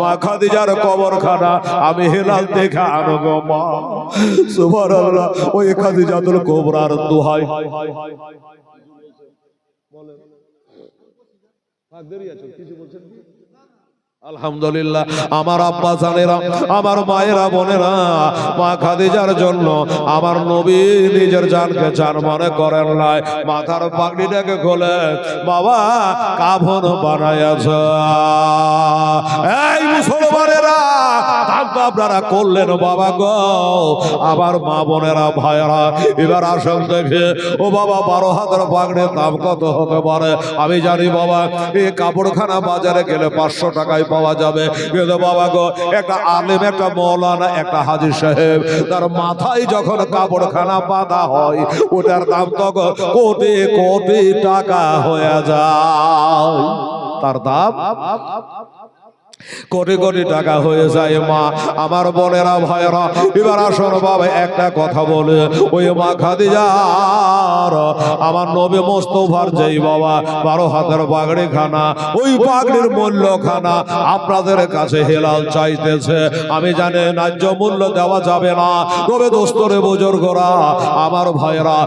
মা খাদিজার কবর খানা আমি হেলাল দেখা আনবো মা। সুবহানাল্লাহ, ওই খাদিজাতুল কুবরার দোহাই। আলহামদুলিল্লাহ, আমার আব্বা জানেরা, আমার মায়েরা বোনেরা, মা খাদিজার জন্য আমার নবী নিজের জানকে জান মনে করেন নাই, মাথার পাগড়িটাকে খোলে বাবা কাফন বানায়াছে। এই মুসলমানেরা, আপনারা করলেন বাবা গো, আমার মা বোনেরা ভাইয়েরা, এবার আসেন দেখে ও বাবা 12 হাতের পাগড়ির দাম কত হতে পারে? আমি জানি বাবা, এই কাপড়খানা বাজারে গেলে 500 টাকায় পাওয়া যাবে, কিন্তু বাবা গো, একটা আলেম, একটা মৌলানা, একটা হাজী সাহেব, তার মাথায় যখন কাপড়খানা বাঁধা হয় ওটার দাম তখন কোটি কোটি টাকা হয়ে যায়। তার দাম কোটি কোটি টাকা হয়ে যায় মা। আমার বোনেরা ভাইরা এবার আসুন বাবা একটা কথা বলে, ওই মা খাদিজার আমার নবী মোস্তফার যেই বাবা 12 হাতের পাগড়ি খানা, ওই পাগড়ির মূল্য খানা আপনাদের কাছে হেলাল চাইতেছে। আমি জানি ন্যায্য মূল্য দেওয়া যাবে না, তবে দোস্তরে বুজুর্গরা আমার ভাইরা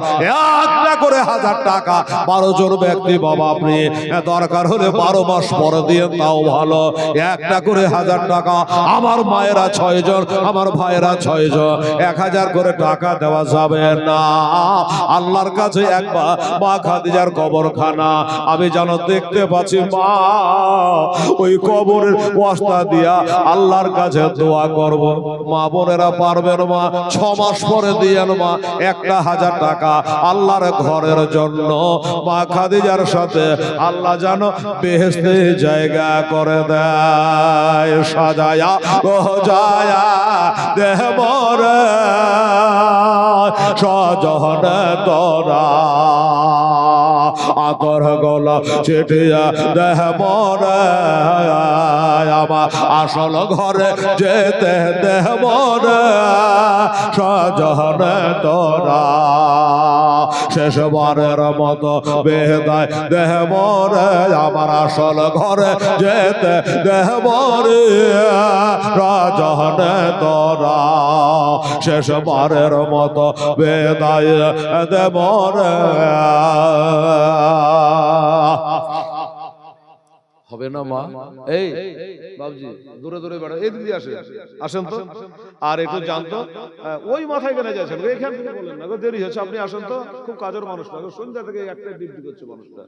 একটা করে 1000 টাকা 12 জন ব্যক্তি বাবা আপনি দরকার হলে 12 মাস পরে দিয়ে তাও ভালো, একটা করে 1000 টাকা। আমার মায়েরা 6 জন, আমার ভাইয়েরা 6 জন, 1000 করে টাকা দেওয়া যাবে না। আল্লাহর কাছে একবার মা খাদিজার কবরখানা আমি যেন দেখতে পাচ্ছি মা, ওই কবরের ওয়াস্তা দিয়া আল্লাহর কাছে দোয়া করব। মা বোনেরা পারবেন মা 6 মাস পরে দিয়েন মা একটা 1000 টাকা আল্লাহর ঘরের জন্য। মা খাদিজার সাথে আল্লাহ যেন বেহেশতে জায়গা করে দেয়, সাজায়া গোজায়া দেহ মরে সজহন তোরা, আতর গলা চিঠিয়া দেহ মরে আমার আসল ঘরে যেতে দেহ মরে সজহন তোরা, শেষবারের মতো বেদায় দেহ মরে আমার আসল ঘরে যেতে দেহ মরে রাজহনে তোরা, শেষবারের মতো বেদায় দেহ মরে। হবে না মা? এই বাবুজি দূরে দূরে বেড়া, এই দিদি আসেন, আসেন তো। আর একটু জানতো ওই মাথায় কেন যাচ্ছেন, এখান থেকে বলেন না, দেরি হচ্ছে, আপনি আসেন তো। খুব কাজের মানুষ না, সন্ধ্যা থেকে একটা ডিউটি করছে মানুষটা।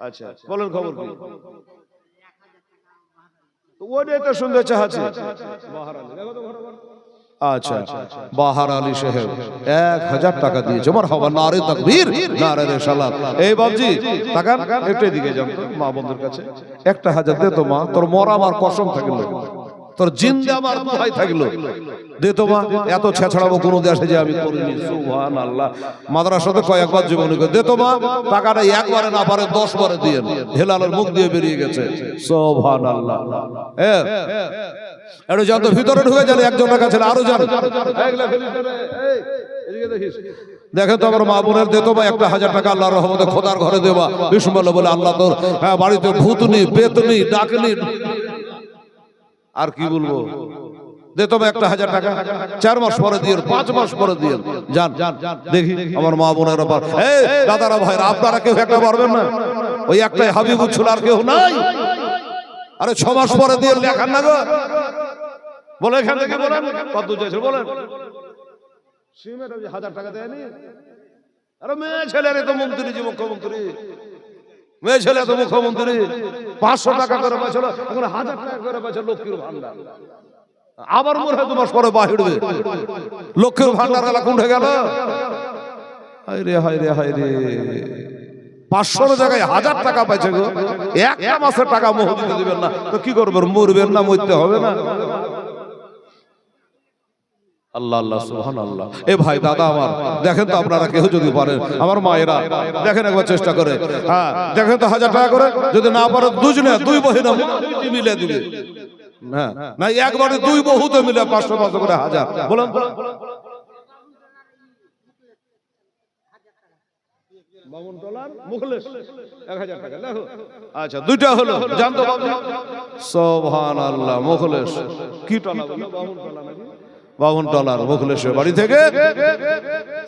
আচ্ছা বলেন খবর কি? ওইটাই তো শুনতে চাচ্ছি। আচ্ছা বাহার আলী সাহেব 1000 টাকা দিয়েছে। মারহাবা, নারে তাকবীর, নারে রিসালাত। এই বাবজি তাকান একটু এদিকে যান তো, মা বন্ধুর কাছে 1000 দে তো মা, তোর মরা আমার কসম থাকলো, তোর জিন্দা আমার দোহাই থাকলো, দে তো মা। এত ছেছড়াবো কোন দেশে যে আমি করিনি, সুবহানাল্লাহ। মাদ্রাসাতে কয়েকবার জীবনে দে তো মা, টাকাটা একবারে না পারে 10 বারে দিয়ে, হেলালের মুখ দিয়ে বেরিয়ে গেছে, সুবহানাল্লাহ। একটু জানতো ভিতরে ঢুকে যান, একজনের কাছে আরো যান, দেখেন তো আমার মা বোনের দে তো ভাই একটা 1000 টাকা আল্লাহর রহমতে খোদার ঘরে দেবা বিসমিল্লাহ বলে, আল্লাহ তোর বাড়িতে ভূতনি বেতনি ডাকনি আর কি বলবো, দে তো একটা 1000 টাকা 4 মাস পরে দিয়ে 5 মাস পরে দিয়ে যান দেখি আমার মা বোনের ব্যাপার। এই দাদারা ভাইরা আপনারা কেউ একটা পারবেন না? ওই একটাই হাবিবুল ছিল, আর কেউ নাই। আরে 6 মাস পরে দিয়ে লেখান না গো, বলে এখান থেকে বলেন কত চাইছে বলেন। সিমের 1000 টাকা দেয়নি? আরে মেয়ে ছেলের তো মন্ত্রী, যে মুখ্যমন্ত্রী, মেয়ে ছেলে তো মুখ্যমন্ত্রী, 500 টাকা করে পাইছিল, এখন 1000 টাকা করে পাইছে লক্ষ্মীর ভান্ডার। আবার মনে হয় 2 মাস পরে বাহিড়বে, লক্ষ্মীর ভান্ডার এলা কোন হয়ে গেল? হায় রে হায় রে হায় রে, 500 জায়গায় 1000 টাকা পাইছে গো, একটা মাসের টাকা মোহ দিতে দিবেন না তো কি করবেন? মরবেন না, মরতে হবে না। আল্লাহ আল্লাহ সুবহানাল্লাহ। এ ভাই দাদা আমার দেখেন তো, আপনারা কেউ যদি পারেন, আমার মায়েরা দেখেন একবার চেষ্টা করে, হ্যাঁ দেখেন তো 1000 টাকা করে, যদি না পারে দুজনে 2 বহিনা মিলে দিবে, হ্যাঁ না একবারে 2 বহুতে মিলে 500 500 করে 1000 বলেন। বামন টলার মুখলেশ 1000 টাকা দেখো। আচ্ছা দুইটা হলো, জানতো বাবু সুবহানাল্লাহ। মুখলেশ কি টলা বলো? বামন টলা নাকি? বামন টলার মুখলেশের বাড়ি থেকে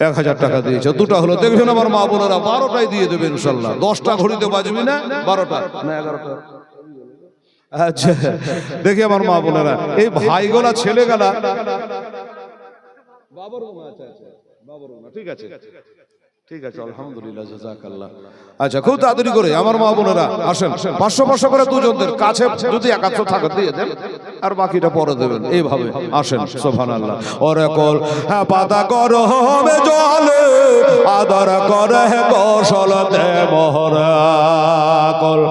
1000 টাকা দিয়েছে, দুটো হলো। দেখবেন আমার মা বোনেরা 12টাই দিয়ে দেবে ইনশাআল্লাহ। 10টা ঘড়িতে বাজবি না, 12টা না 11টা। আচ্ছা দেখি আমার মা বোনেরা, এই ভাইগোলা ছেলেগুলা বাবার মা, আচ্ছা আচ্ছা বাবার মা, ঠিক আছে ঠিক আছে আলহামদুলিল্লাহ জাযাকাল্লাহ। আচ্ছা খুব তাড়াতাড়ি করে আমার মা বোনেরা আসেন, 500 500 করে দুজনদের কাছে যদি 100 টাকা দিয়ে দেন আর বাকিটা পরে দেবেন, এইভাবে আসেন। সুবহানাল্লাহ। ওরে কল হ্যাঁ পাতা করো হবে জলে আদর করে কৌশলতে মোহরা কল